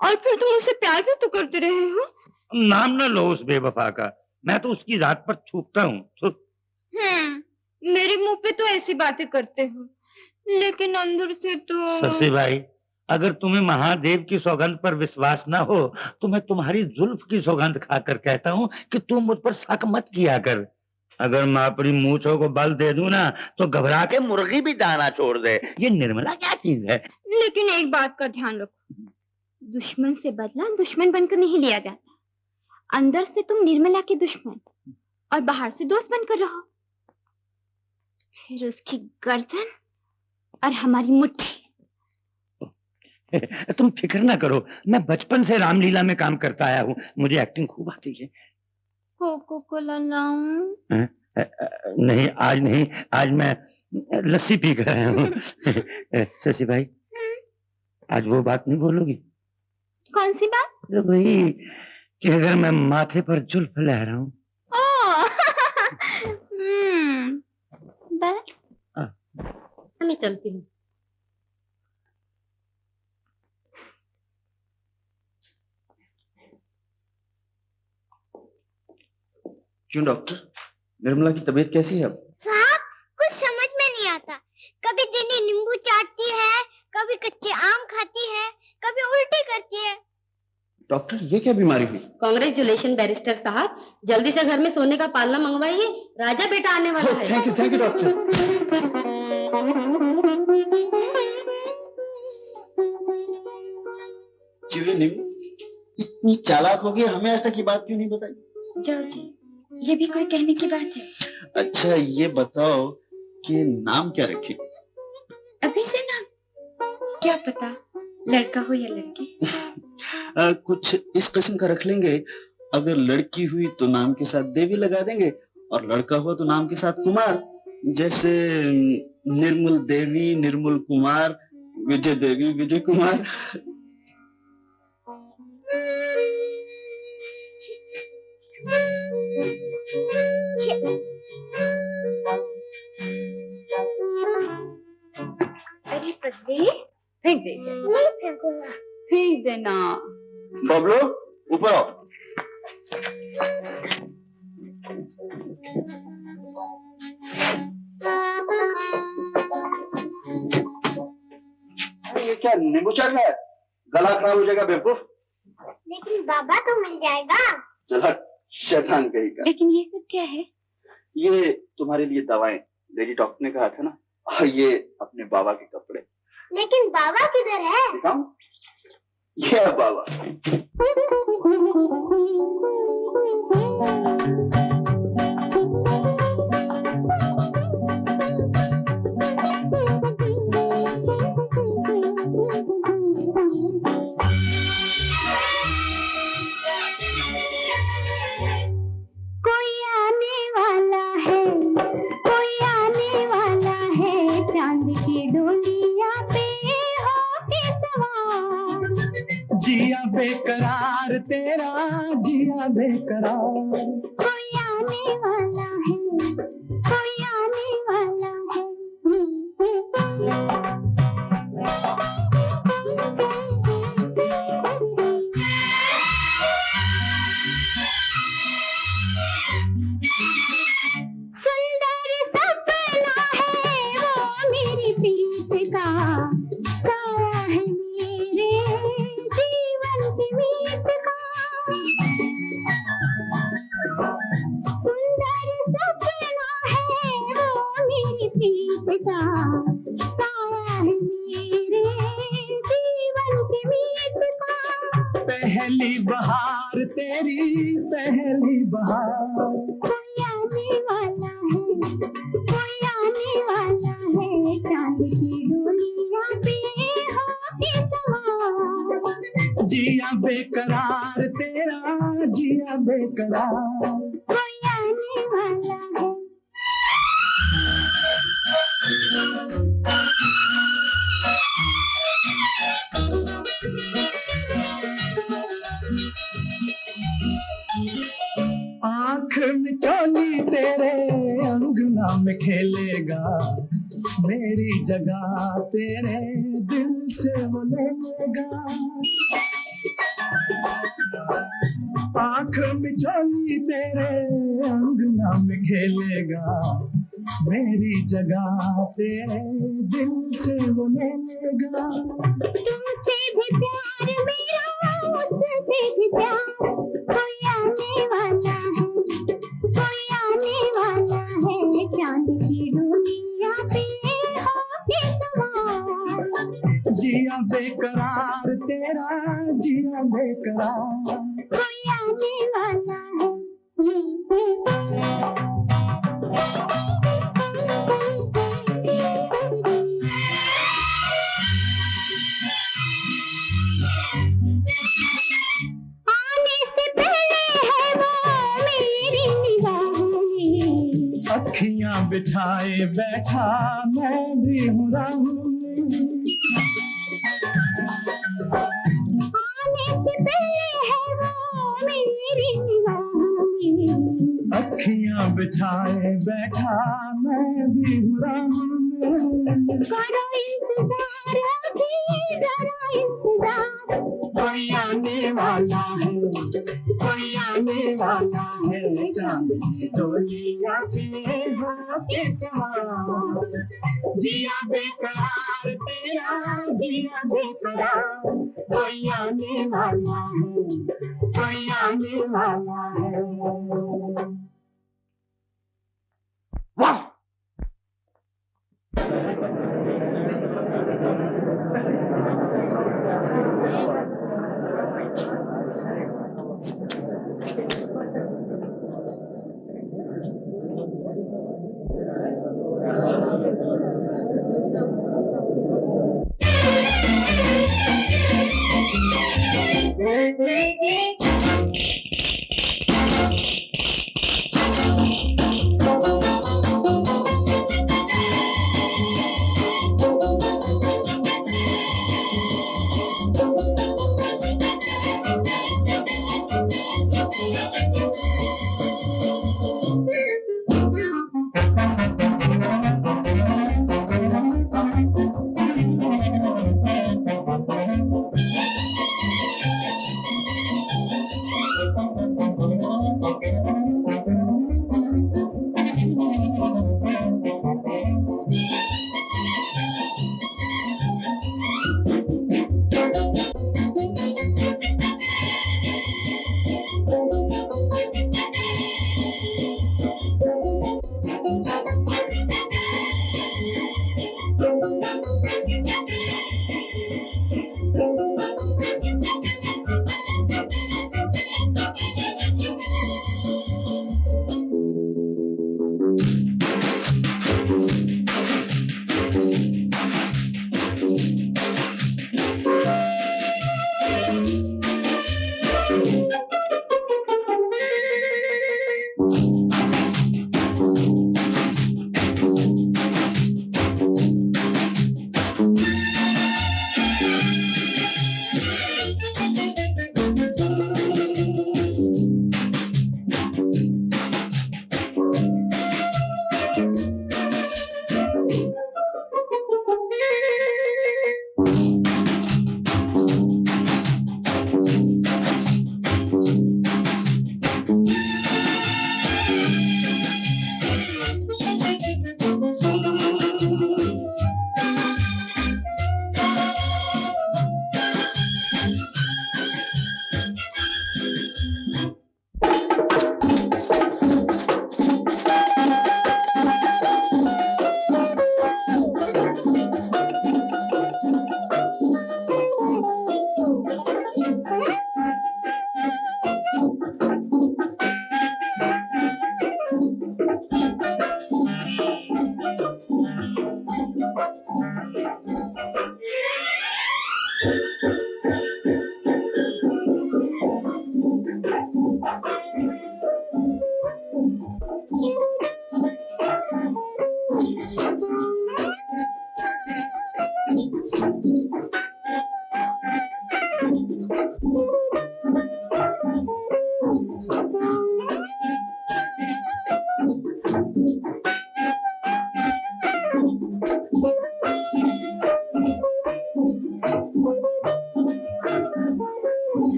Speaker 1: और फिर तुम उसे प्यार भी तो करते रहे हो।
Speaker 8: नाम न लो उस बेवफा का, मैं तो उसकी रात पर थूकता हूँ।
Speaker 1: मेरे मुंह पे तो ऐसी बातें करते हो, लेकिन अंदर से तो।
Speaker 8: शशि भाई, अगर तुम्हें महादेव की सौगंध पर विश्वास ना हो तो मैं तुम्हारी जुल्फ की सौगंध खाकर कहता हूँ कि तुम मुझ पर शक मत किया कर। अगर मैं अपनी मूंछों को बल दे दूं ना तो घबरा के मुर्गी भी दाना छोड़ दे। ये निर्मला क्या चीज है?
Speaker 1: लेकिन एक बात का ध्यान रखो, दुश्मन से बदला दुश्मन बनकर नहीं लिया जाता। अंदर से तुम निर्मला के दुश्मन और बाहर से दोस्त बनकर रहो, फिर उसकी गर्दन और हमारी मुट्ठी।
Speaker 8: तुम फिक्र ना करो, मैं बचपन से रामलीला में काम करता आया हूँ, मुझे एक्टिंग खूब आती है।
Speaker 1: कोको कोला लाऊं?
Speaker 8: नहीं, आज नहीं, आज मैं लस्सी पी कर आया हूँ। शशि भाई, आज वो बात नहीं बोलोगी?
Speaker 1: कौन सी बात?
Speaker 8: वही कि अगर मैं माथे पर जुल्फ लहराऊं।
Speaker 1: बस मैं चलती हूँ।
Speaker 6: क्यों डॉक्टर, निर्मला की तबीयत कैसी है अब?
Speaker 3: साहब, कुछ समझ में नहीं आता। कभी दिनी नींबू चाटती है, कभी कच्चे आम खाती है, कभी उल्टी करती है।
Speaker 6: डॉक्टर ये क्या बीमारी हुई?
Speaker 7: कांग्रेचुलेशन बैरिस्टर साहब, जल्दी से घर में सोने का पालना मंगवाइए, राजा बेटा आने वाला है।
Speaker 6: Thank you doctor. क्यों नीमू इतनी चालाक हो गई, हमें आज तक ये बात क्यों नहीं बताई?
Speaker 1: जाओ जी, ये भी कोई कहने की बात है?
Speaker 6: अच्छा ये बताओ कि नाम क्या रखे?
Speaker 1: अभी से नाम क्या पता, लड़का हो या लड़की।
Speaker 6: कुछ इस किस्म का रख लेंगे, अगर लड़की हुई तो नाम के साथ देवी लगा देंगे, और लड़का हुआ तो नाम के साथ कुमार, जैसे निर्मल देवी, निर्मल कुमार, विजय देवी, विजय कुमार।
Speaker 1: अरे पगली, फेंक दे। नहीं फेंकूंगा। फेंक देना।
Speaker 6: बबलू ऊपर आओ। ये क्या नींबू चाट है? गला खराब हो जाएगा बेवकूफ।
Speaker 3: लेकिन बाबा तो मिल जाएगा।
Speaker 6: चल शैतान कहीं का।
Speaker 1: लेकिन ये सब क्या है?
Speaker 6: ये तुम्हारे लिए दवाएं, लेडी डॉक्टर ने कहा था ना। और ये अपने बाबा के कपड़े।
Speaker 3: लेकिन बाबा किधर है?
Speaker 6: दिखाऊं? ये है बाबा।
Speaker 3: कोई आने वाला है, कोई आने वाला है, चांद की डोलिया पे होके सवार।
Speaker 10: जिया बेकरार तेरा, जिया बेकरार।
Speaker 3: कोई आने वाला है, कोई आने वाला है। सुंदर सपना है वो मेरी प्रीत का, साया है मेरे जीवन की मीत का। सुंदर सपना है वो मेरी प्रीत का, साया है मेरे जीवन की मीत का।
Speaker 10: पहली बहार तेरी, पहली बहार।
Speaker 3: कोई आने वाला है, कोई आने वाला है, चांद की डोलिया पे होके सवार।
Speaker 10: जिया बेकरार तेरा, जिया बेकरार।
Speaker 3: कोई आने वाला है।
Speaker 10: आंख में चोली तेरे अंगना में खेलेगा, मेरी जगह तेरे दिल से वो लेगा। आंख में चोली तेरे अंगना में खेलेगा, मेरी जगह तेरे दिल से वो लेगा।
Speaker 3: तुमसे भी प्यार मेरा, उससे भी प्यार। कोई आने वाला है, कोई आने वाला है, चांद की डोलिया पे होके सवार।
Speaker 10: जिया बेकरार तेरा, जिया बेकरार।
Speaker 3: कोई आने वाला है। आने से पहले है वो मेरी निगाहों में,
Speaker 10: अखियां बिछाए बैठा मैं भी हूँ राहू में।
Speaker 3: आने से पहले है वो मेरी निगाहों में,
Speaker 10: अखियां बिछाए बैठा मैं भी हूँ राहू में।
Speaker 3: करो इंतजार अभी जरा इंतजार।
Speaker 10: कोई आने वाला है, कोई आने आने वाला है, चांद की डोलियां पे हो के सवार। जिया बेकरार तेरा, जिया बेकरार, कोई आने वाला है, कोई आने वाला है।
Speaker 4: वाह!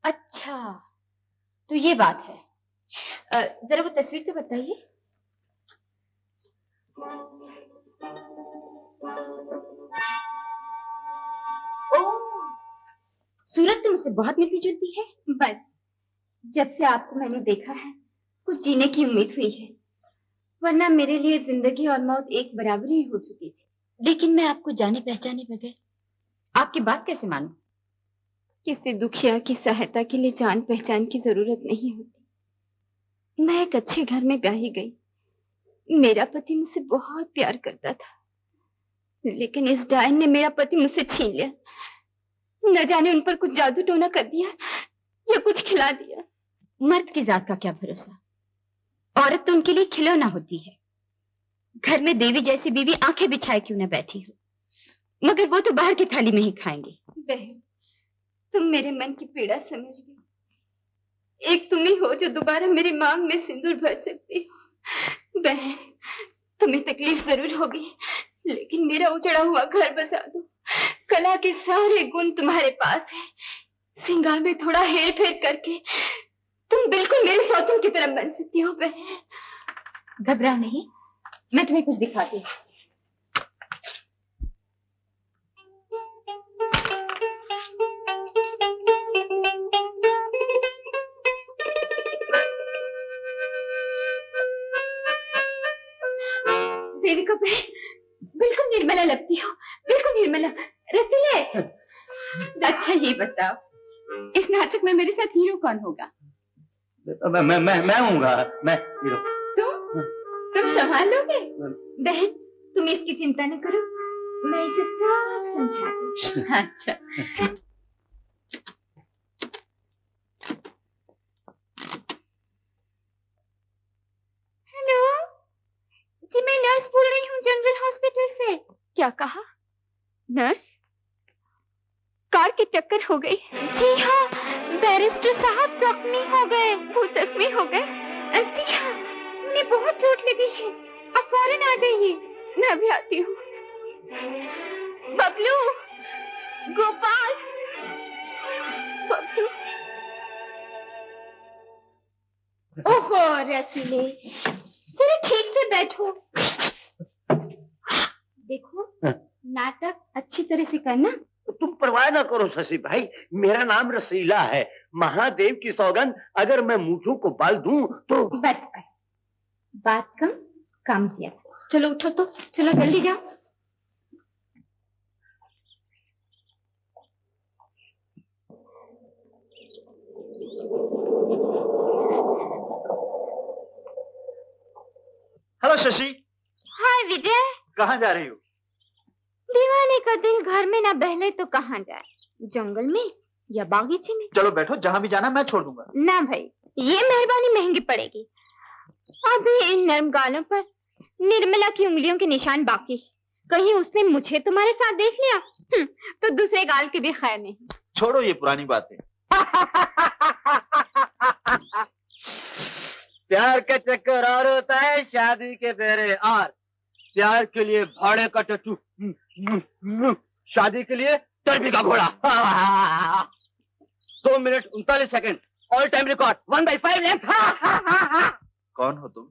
Speaker 1: अच्छा, तो ये बात है। जरा वो तस्वीर तो बताइए। ओह, सूरत तो मुझसे बहुत मिलती जुलती है। बस जब से आपको मैंने देखा है कुछ जीने की उम्मीद हुई है, वरना मेरे लिए जिंदगी और मौत एक बराबर ही हो चुकी थी। लेकिन मैं आपको जाने पहचाने बगैर आपकी बात कैसे मानूं? किसी दुखिया की सहायता के लिए जान पहचान की जरूरत नहीं होती। मैं एक अच्छे घर में ब्याही गई। मेरा पति मुझसे बहुत प्यार करता था, लेकिन इस डायन ने मेरा पति मुझसे छीन लिया। न जाने उन पर कुछ जादू टोना कर दिया या कुछ खिला दिया। मर्द की जात का क्या भरोसा, औरत तो उनके लिए खिलौना होती है। घर में देवी जैसी बीवी आंखें बिछाए क्यों न बैठी हो, मगर वो तो बाहर की थाली में ही खाएंगे। बहन, तुम मेरे मन की पीड़ा समझ गई। एक तुम ही हो जो दोबारा मेरी मांग में सिंदूर भर सकती हो। बहन, तुम्हें तकलीफ जरूर होगी, लेकिन मेरा उजड़ा हुआ घर बसा दो। कला के सारे गुण तुम्हारे पास है। श्रृंगार में थोड़ा हेर फेर करके तुम बिल्कुल मेरे सौतन की तरह बन सकती हो। बहन, घबरा नहीं, मैं तुम्हें कुछ दिखाती हूँ। देविका बहन, बिल्कुल निर्मला लगती हो, बिल्कुल निर्मला। रसीले, अच्छा ये बताओ, इस नाटक में मेरे साथ हीरो कौन होगा?
Speaker 6: मैं हूँगा, मैं हीरो।
Speaker 1: तुम संभाल लोगे? बहन, तुम इसकी चिंता न करो, मैं इसे सब समझा दूँ। अच्छा। हेलो जी, मैं नर्स बोल रही हूँ जनरल हॉस्पिटल से। क्या कहा? नर्स? कार की टक्कर हो गई। जी हाँ, बैरिस्टर साहब जख्मी हो गए। वो जख्मी हो गए? जी हाँ, उन्हें बहुत चोट लगी है। आप फौरन आ जाइए, मैं अभी आती हूँ। बबलू, गोपाल, बबलू। ओहो रसीले, जरा ठीक से बैठो। देखो, नाटक अच्छी तरह से करना।
Speaker 8: तुम परवाह ना करो शशि भाई, मेरा नाम रसीला है। महादेव की सौगंध, अगर मैं मूंछों को बाल दूं तो।
Speaker 1: बस बस, बात कम काम ज्यादा। चलो उठो तो, चलो जल्दी जाओ।
Speaker 6: हेलो शशि।
Speaker 1: हाय विजय।
Speaker 6: कहाँ जा रही हो?
Speaker 1: दीवाने का दिल घर में ना बहले तो कहाँ जाए, जंगल में या बागीचे में?
Speaker 6: चलो बैठो, जहाँ भी जाना मैं छोड़ दूंगा।
Speaker 1: ना भाई, ये मेहरबानी महंगी पड़ेगी। अभी इन नर्म गालों पर निर्मला की उंगलियों के निशान बाकी। कहीं उसने मुझे तुम्हारे साथ देख लिया तो दूसरे गाल के भी खैर नहीं।
Speaker 6: छोड़ो ये पुरानी बातें।
Speaker 8: प्यार के चक्कर और होता है, शादी के फेरे और। प्यार के लिए भाड़े का टट्टू, शादी के लिए टर्बी का घोड़ा। 2 minute 39 second, all time record, 1/5 length.
Speaker 6: कौन हो तुम?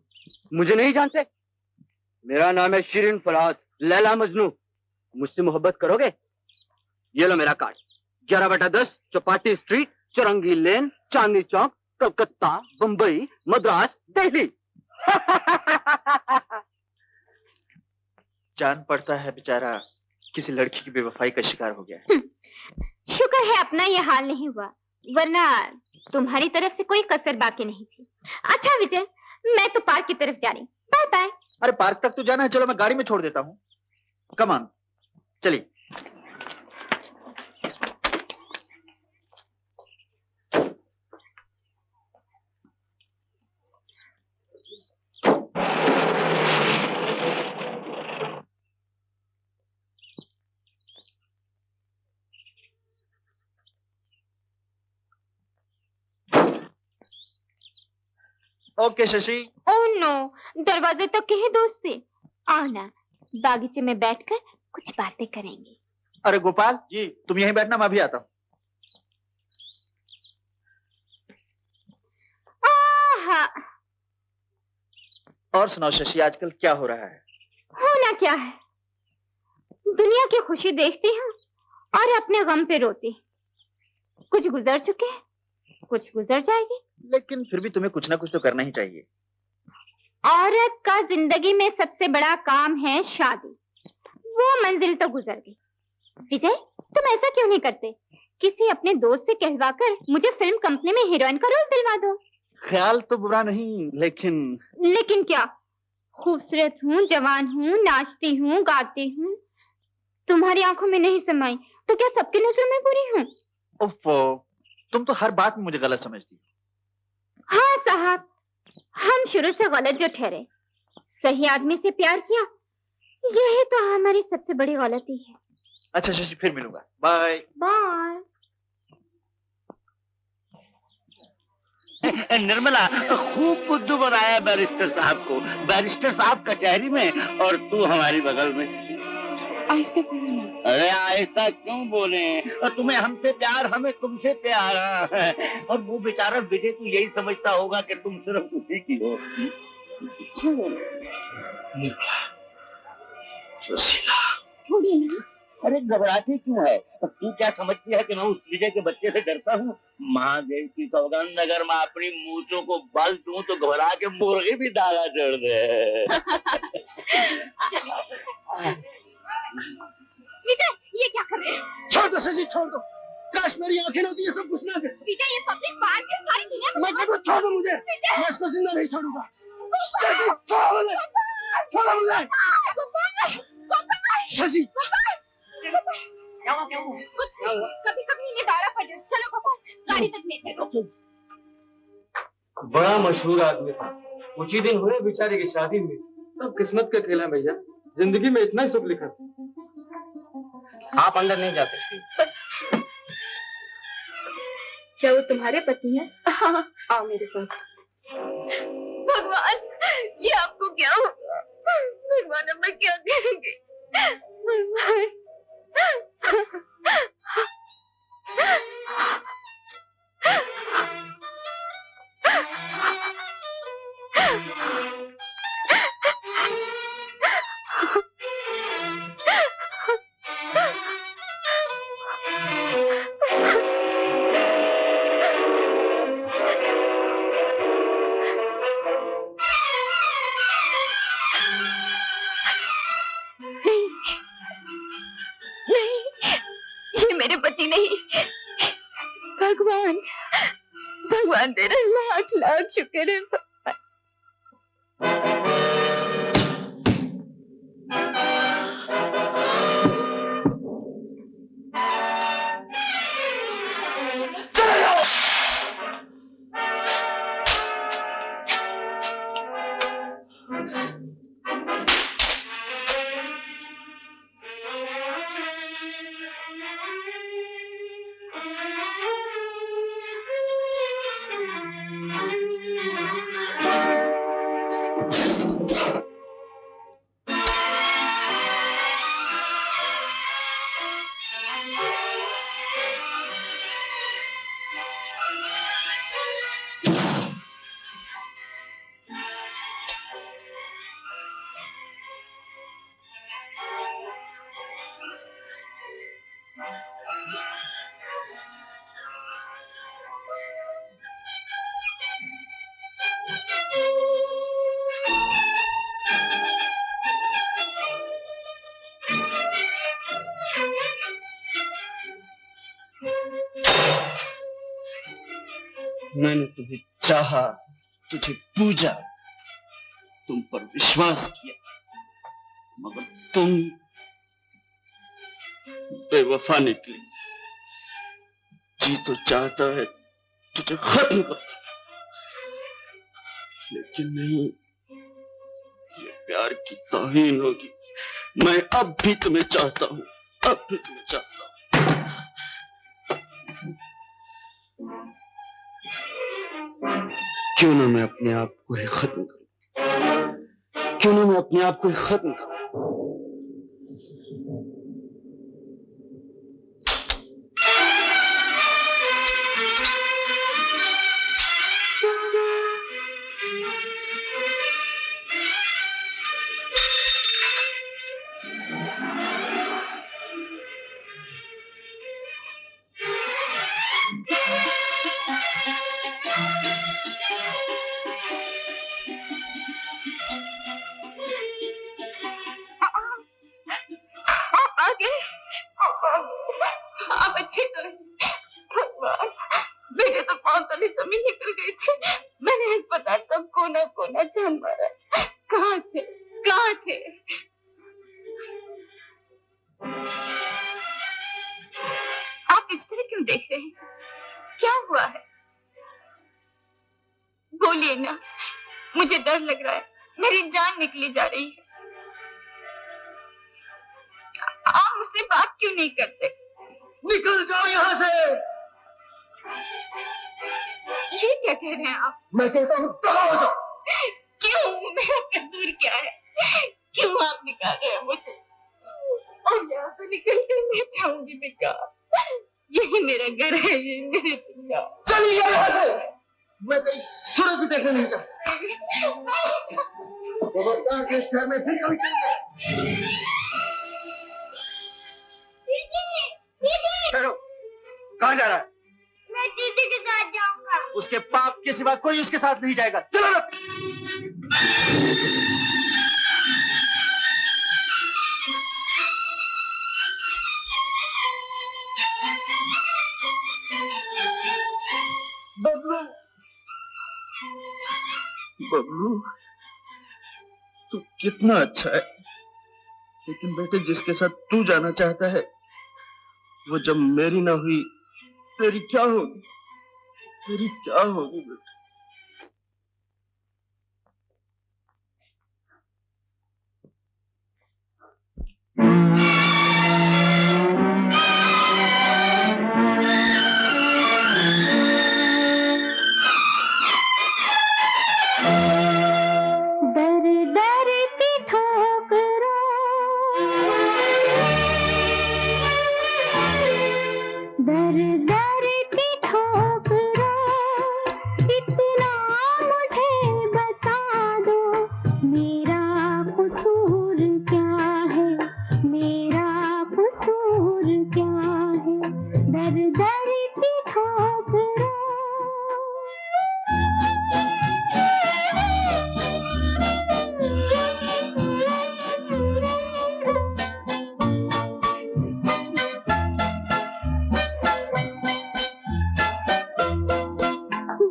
Speaker 8: मुझे नहीं जानते? मेरा नाम है शिरीन फराज, लैला मजनू। मुझसे मोहब्बत करोगे? ये लो मेरा कार्ड। 11/10 चौपाटी स्ट्रीट, चौरंगी लेन, चांदनी चौक, कलकत्ता, बंबई, मद्रास, दिल्ली।
Speaker 6: जान पड़ता है बेचारा किसी लड़की की बेवफाई का शिकार हो गया है।
Speaker 1: शुक्र है अपना ये हाल नहीं हुआ, वरना तुम्हारी तरफ से कोई कसर बाकी नहीं थी। अच्छा विजय, मैं तो पार्क की तरफ जा रही। Bye bye.
Speaker 6: अरे पार्क तक तो जाना है, चलो मैं गाड़ी में छोड़ देता हूँ। कम ऑन, चलिए। ओके शशि।
Speaker 1: ओह नो, दरवाजे तक के ही दोस्त थे। आओ ना, बागीचे में बैठकर कुछ बातें करेंगे।
Speaker 6: अरे गोपाल जी, तुम यहीं बैठना, मैं भी आता हूँ। और सुनाओ शशि, आजकल क्या हो रहा है?
Speaker 1: होना क्या है, दुनिया की खुशी देखती हूँ और अपने गम पे रोती। कुछ गुजर चुके हैं, कुछ गुजर जाएगी।
Speaker 6: लेकिन फिर भी तुम्हें कुछ ना कुछ तो करना ही चाहिए।
Speaker 1: औरत का जिंदगी में सबसे बड़ा काम है शादी। वो मंजिल तो गुजर गई। विजय, तुम ऐसा क्यों नहीं करते? किसी अपने दोस्त से कहवाकर मुझे फिल्म कंपनी में हीरोइन का रोल दिलवा दो।
Speaker 6: ख्याल तो बुरा नहीं, लेकिन
Speaker 1: क्या? खूबसूरत हूँ, जवान हूँ, नाचती हूँ, गाती हूँ। तुम्हारी आंखों में नहीं समाई तो क्या सबकी नजरों में बुरी हूँ?
Speaker 6: ओफो, तुम तो हर बात में मुझे गलत समझती हो।
Speaker 1: हाँ साहब, हम शुरू से गलत जो ठहरे, सही आदमी से प्यार किया, यही तो हमारी सबसे बड़ी गलती है।
Speaker 6: अच्छा शशि, फिर मिलूंगा। Bye
Speaker 1: bye.
Speaker 8: निर्मला, खूब बुद्धू बनाया बैरिस्टर साहब को। बैरिस्टर साहब कचहरी में और तू हमारी बगल में।
Speaker 1: आहिस्ता बोलो ना।
Speaker 8: अरे आहिस्ता क्यों बोले? और तुम्हें हमसे प्यार, हमें तुमसे प्यार। और वो बेचारा विजय तो यही समझता होगा कि तुम सिर्फ उसी की हो।
Speaker 1: छोड़िए ना।
Speaker 8: अरे घबराती क्यों है? तू क्या समझती है कि मैं उस विजय के बच्चे से डरता हूँ? महादेव की सौगंध, अगर मैं अपनी मूंछों को बल दूं तो घबरा के मुर्गी भी दाना चढ़ दे।
Speaker 1: विजय, ये क्या कर रहे हैं?
Speaker 2: छोड़ दो शशि, छोड़ दो। काश मेरी आंखें होती ये सब कुछ ना दे।
Speaker 1: विजय, ये पब्लिक पार्क है, सारी दुनिया में।
Speaker 2: मैं कहता हूं, छोड़ दो मुझे। मैं इसको जिंदा नहीं छोड़ूंगा। शशि, छोड़ो मुझे, छोड़ो मुझे। शशि,
Speaker 1: क्या हुआ? कभी कभी ये दौरा पड़ जाए। चलो गोपाल, गाड़ी तक ले चलो।
Speaker 11: बड़ा मशहूर आदमी था, कुछ ही दिन हुए बेचारे की शादी में। सब किस्मत का खेल है भैया, जिंदगी में इतना ही सुख लिखा। आप अंदर नहीं जा सकते।
Speaker 1: क्या वो तुम्हारे पति हैं? हाँ, आओ मेरे साथ। भगवान, ये आपको क्या होगा? भगवान, अब मैं क्या करूंगी? भगवान। ये मेरे पति नहीं। भगवान, भगवान तेरा लाख लाख शुक्र है।
Speaker 2: मैंने तुम्हें चाहा, तुझे पूजा, तुम पर विश्वास किया, मगर तुम बेवफा निकली। जी तो चाहता है तुझे खत्म कर दूं, लेकिन नहीं, ये प्यार की तौहीन होगी। मैं अब भी तुम्हें चाहता हूं, अब भी तुम्हें चाहता हूं। क्यों ना मैं अपने आप को ही खत्म करूं? क्यों ना मैं अपने आप को ही खत्म करूं?
Speaker 1: आप अच्छे तो भगवान, मेरे तो पांव तले जमीन निकल गई थी। मैंने अस्पताल का कोना कोना जान मारा। कहाँ थे, कहाँ थे? आप इस तरह क्यों देख रहे हैं? क्या हुआ है? बोलिए ना, मुझे डर लग रहा है, मेरी जान निकली जा रही है। आप मुझसे बात क्यों नहीं करते?
Speaker 2: निकल जाओ यहाँ से।
Speaker 1: ये क्या कह रहे हैं आप?
Speaker 4: मैं कहता हूँ दफा हो जाओ।
Speaker 1: क्यों? मेरा कसूर क्या है? क्यों आप निकाल रहे हैं मुझे? और यहाँ से निकल कर मैं जाऊंगी मैं कहाँ? यही मेरा घर है, ये मेरी दुनिया।
Speaker 4: चलिए यहाँ से, मैं तेरी सूरत भी देखना नहीं चाहता। खबरदार के इस घर में फिर कभी
Speaker 2: ठहरो, कहाँ जा रहा है?
Speaker 1: मैं दीदी के साथ जाऊंगा।
Speaker 2: उसके पाप के सिवा कोई उसके साथ नहीं जाएगा। चलो ना।
Speaker 6: बबलू, बबलू, तू कितना अच्छा है, लेकिन बेटे जिसके साथ तू जाना चाहता है वो जब मेरी ना हुई, तेरी क्या होगी? तेरी क्या होगी बेटे?
Speaker 3: दर दर की ठोकरों, दर दर की ठोकरों, इतना मुझे बता दो, मेरा कसूर क्या है, मेरा कसूर क्या है? दर दर की ठोकरों।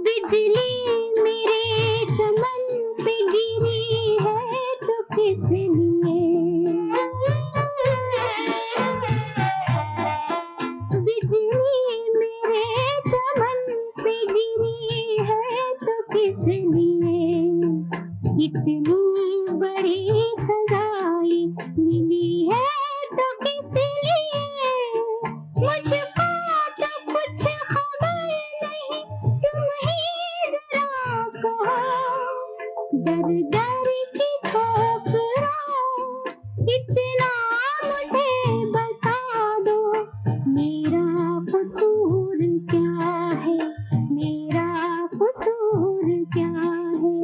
Speaker 3: बिजली मेरे चमन पे गिरी है तो किस लिए? बिजली मेरे चमन पे गिरी है तो किस लिए? इतनी बड़ी सगाई मिली है तो किस लिए? मुझको तो कुछ खबर नहीं, तुम ही जरा कहो। दर दर की ठोकरों, इतना मुझे बता दो, मेरा कसूर क्या है, मेरा कसूर क्या है?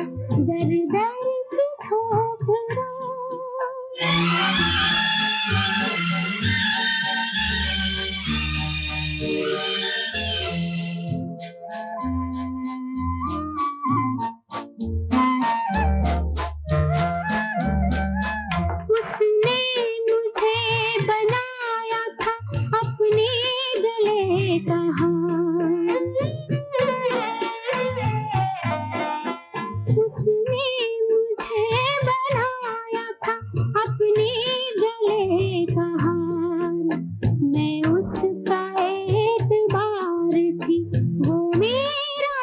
Speaker 3: दर दर की ठोकरों। उसने मुझे बनाया था अपने गले का हार, उसने मुझे बनाया था अपने गले का हार। मैं उसका एतबार थी, वो मेरा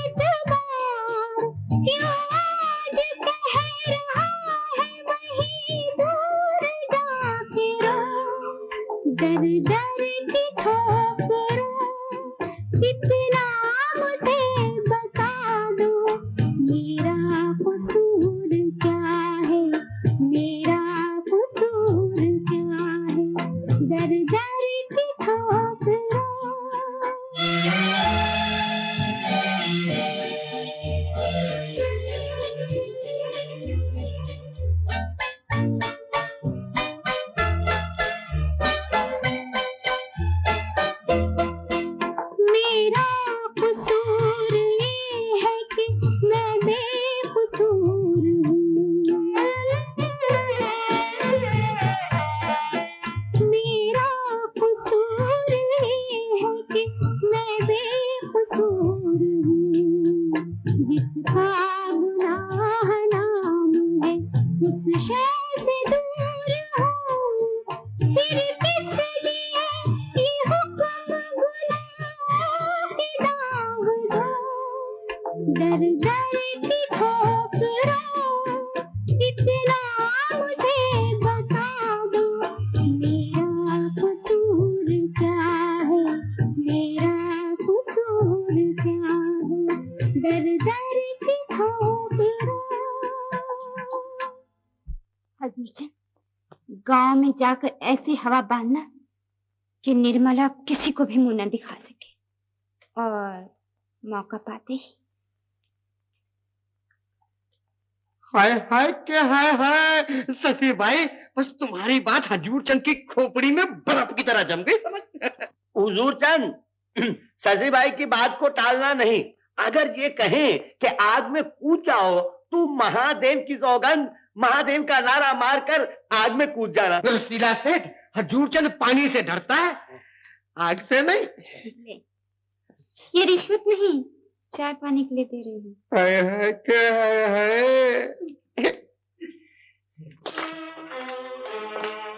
Speaker 3: एतबार। क्यों आज कह रहा है वही दूर जाके रो? दर दर की ठोकरों, इतना मुझे बता दो, मेरा कसूर क्या है, मेरा कसूर क्या है? दर दर की ठोकरों। मेरा कसूर ये है कि मैं बेकसूर हूँ। मेरा कसूर ये है कि मैं बेकसूर हूँ। जिसका गुनाह नाम है उस शय से दूर हूँ। फिर किस लिए ये हुक्म गुनाहों के दाग दो? दर दर की ठोकरों, इतना मुझे बता दो, मेरा कसूर क्या है, मेरा कसूर क्या है?
Speaker 1: गांव में जाकर ऐसी हवा बांधना कि निर्मला किसी को भी मुंह न दिखा सके, और मौका पाते ही
Speaker 4: हाय हाय क्या हाय शशि भाई, बस तुम्हारी बात हजूर चंद की खोपड़ी में बर्फ की तरह जम गई समझ।
Speaker 8: हुजूर चंद, शशि भाई की बात को टालना नहीं। अगर ये कहें कि आग में कूद जाओ तो महादेव की सौगंध, महादेव का नारा मारकर आग में कूद जाना।
Speaker 4: रसीला सेठ, हजूर चंद पानी से डरता है, आग से नहीं।
Speaker 1: ये रिश्वत नहीं, चाय पानी के लिए दे रही हूँ।
Speaker 4: हाय हाय क्या हाय।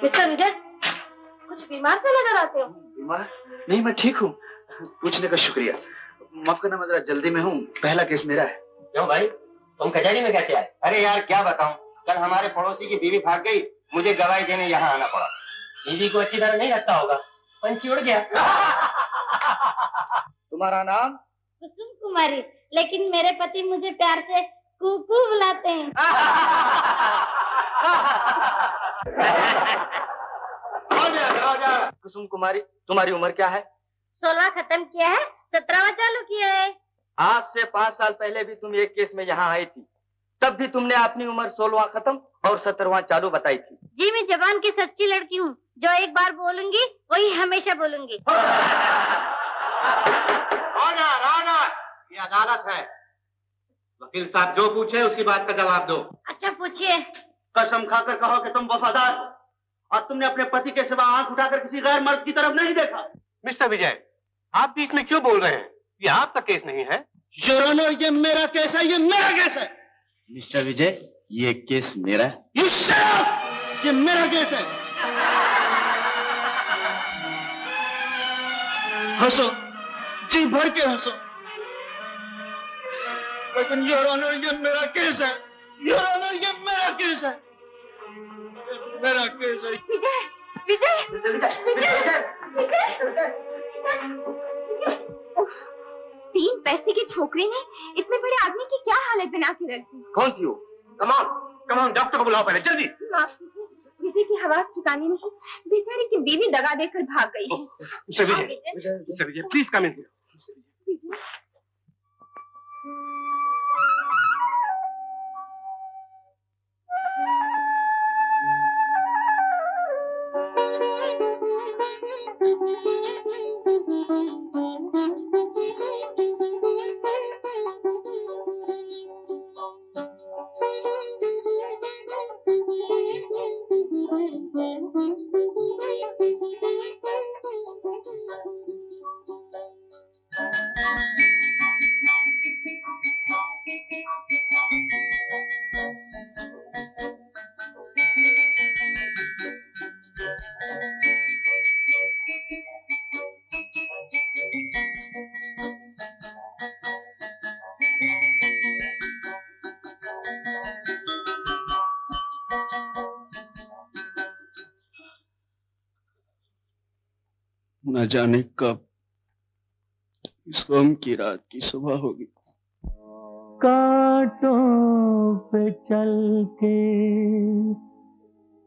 Speaker 7: मिस्टर विजय, कुछ बीमार से नजर आते हो।
Speaker 6: बीमार नहीं, मैं ठीक हूँ। पूछने का शुक्रिया। माफ करना, मैं जरा जल्दी में हूँ, पहला केस मेरा है।
Speaker 8: क्यों भाई, तुम कचहरी में कैसे आए? अरे यार क्या बताऊं, कल हमारे पड़ोसी की बीवी भाग गई, मुझे गवाही देने यहाँ आना पड़ा। बीवी को अच्छी तरह नहीं रखता होगा, पंछी उड़ गया।
Speaker 6: तुम्हारा नाम?
Speaker 3: कुसुम कुमारी, लेकिन मेरे पति मुझे प्यार से कुकू बुलाते हैं।
Speaker 6: कुसुम कुमारी, तुम्हारी उम्र क्या है?
Speaker 3: 16वां खत्म किया है, 17वां चालू किया है।
Speaker 6: आज से 5 साल पहले भी तुम एक केस में यहाँ आई थी, तब भी तुमने अपनी उम्र 16वां खत्म और 17वां चालू बताई थी।
Speaker 3: जी मैं जवान की सच्ची लड़की हूँ, जो एक बार बोलूंगी वही हमेशा बोलूंगी।
Speaker 8: ऑर्डर ऑर्डर, ये अदालत है। वकील साहब जो पूछे उसी बात का जवाब दो।
Speaker 3: अच्छा पूछिए।
Speaker 2: कसम खाकर कहो कि तुम वफादार हो और तुमने अपने पति के सिवा आंख उठाकर किसी गैर मर्द की तरफ नहीं देखा।
Speaker 8: मिस्टर विजय, आप बीच में क्यों बोल रहे हैं? ये आपका केस नहीं है।
Speaker 2: योर ऑनर, ये मेरा केस है, ये मेरा केस है।
Speaker 6: मिस्टर विजय, ये केस मेरा है।
Speaker 2: You shut up! ये मेरा केस है। हंसो, जी भर के हंसो, लेकिन योर ऑनर ये मेरा केस है। योर ऑनर ये मेरा केस है, मेरा केस है।
Speaker 1: विजय, विजय, विजय, विजय, उफ, 3 पैसे की छोकरी ने इतने बड़े आदमी की क्या हालत बना के रख दी।
Speaker 6: कौन थी वो?
Speaker 8: कमान डॉक्टर को बुलाओ पहले, जल्दी।
Speaker 1: माफ कीजिए, विजय की हवास ठिकाने नहीं, बेचारी की बीवी दगा देकर भाग गई है।
Speaker 8: मिस्टर विजय, प्लीज कम इन।
Speaker 6: न जाने कब इस गम की रात की सुबह होगी।
Speaker 10: कांटों पे चल के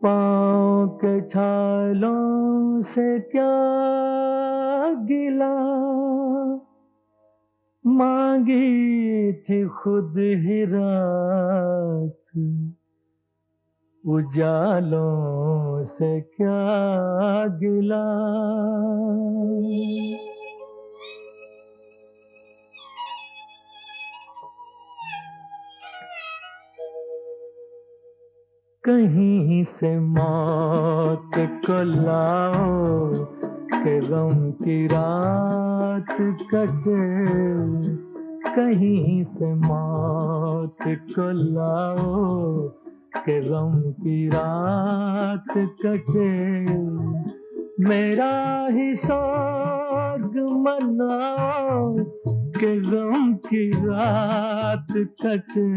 Speaker 10: पाँव के छालों से क्या गिला, मांगी थी खुद ही रात, उजालों से क्या गिला। कहीं से मौत को लाओ कि गम की रात कटे, कहीं से मौत को लाओ कि गम की रात कटे। मेरा ही सोग मनाओ कि गम की रात कटे,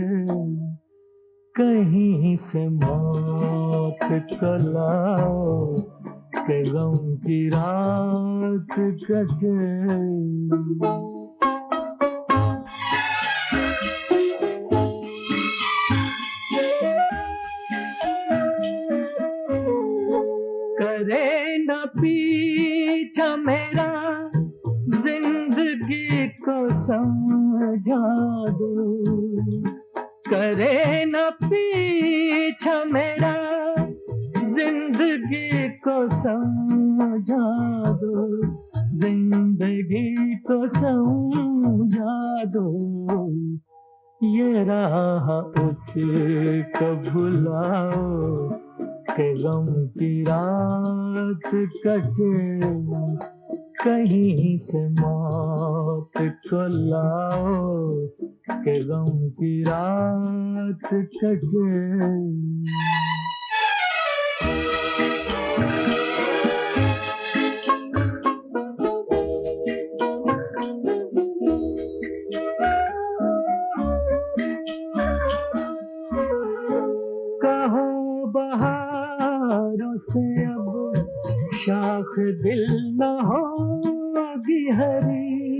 Speaker 10: कहीं से मौत को लाओ कि गम की रात कटे। पीछा मेरा जिंदगी को समझा दो, करे न पीछा मेरा जिंदगी को समझा दो, जिंदगी को समझा दो। ये राह उसको भुलाओ कि गम की रात कटे, कहीं से मौत को लाओ कि गम की रात कटे। से अब शाख दिल न होगी हरी,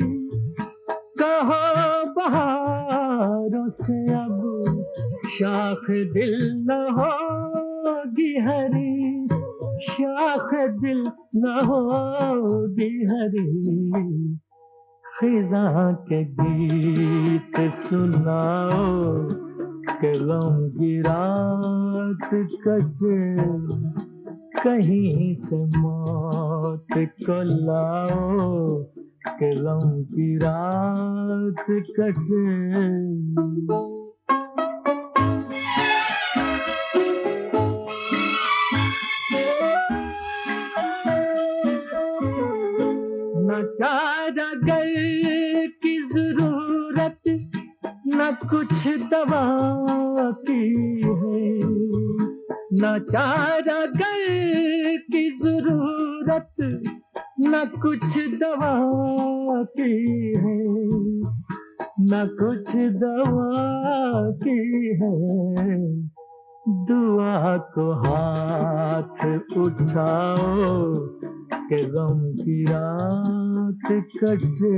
Speaker 10: कहो बहारों से अब शाख दिल न होगी हरी, शाख दिल न होगी हरी। खिज़ा के गीत सुनाओ कि गम की रात कटे, कहीं से मौत को लाओ कि गम की रात कटे। न चारागर की जरूरत न कुछ दवा की है, न चारागर की जरूरत न कुछ दवा की है, न कुछ दवा की है। दुआ को हाथ उठाओ कि गम की रात कटे,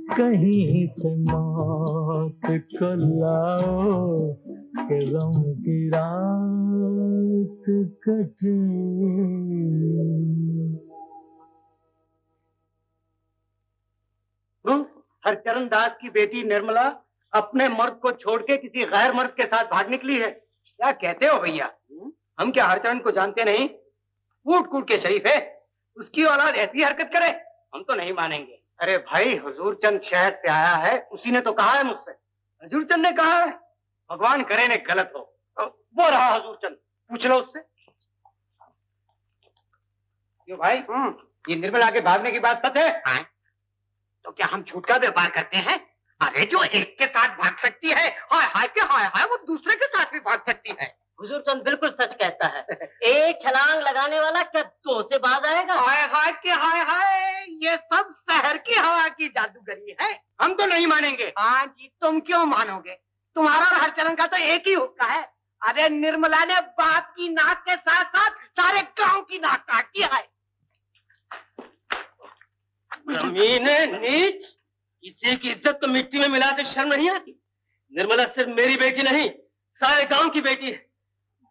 Speaker 10: कहीं से मौत को लाओ कि गम की रात कटे।
Speaker 4: हरचरण दास की बेटी निर्मला अपने मर्द को छोड़ के किसी गैर मर्द के साथ भाग निकली है। क्या कहते हो भैया? हम क्या हरचरण को जानते नहीं? कूट कूट के शरीफ है, उसकी औलाद ऐसी हरकत करे हम तो नहीं मानेंगे। अरे भाई, हुजूर चंद शहर से आया है, उसी ने तो कहा है मुझसे। हुजूर चंद ने कहा है? भगवान करे ने गलत हो। वो रहा हुजूर चंद, पूछ लो उससे। क्यों भाई, ये निर्मला के भागने की बात सच है? तो क्या हम झूठ का व्यापार करते हैं? अरे जो एक के साथ भाग सकती है, हाय हाय के हाय हाय, वो दूसरे के साथ भी भाग सकती है।
Speaker 7: हुजूर चंद बिल्कुल सच कहता है। एक छलांग लगाने वाला क्या दो से बाज आएगा?
Speaker 4: हाय हाय के हाय हाय, ये सब शहर की हवा की जादूगरी है। हम तो नहीं मानेंगे। हाँ जी, तुम क्यों मानोगे? तुम्हारा और हरचरण का तो एक ही हुक्का है। अरे निर्मला ने बाप की नाक के साथ साथ सारे गांव की नाक काट दी है।
Speaker 9: जमीन नीच, किसी की इज्जत तो मिट्टी में मिलाते शर्म नहीं आती। निर्मला सिर्फ मेरी बेटी नहीं, सारे गांव की बेटी है।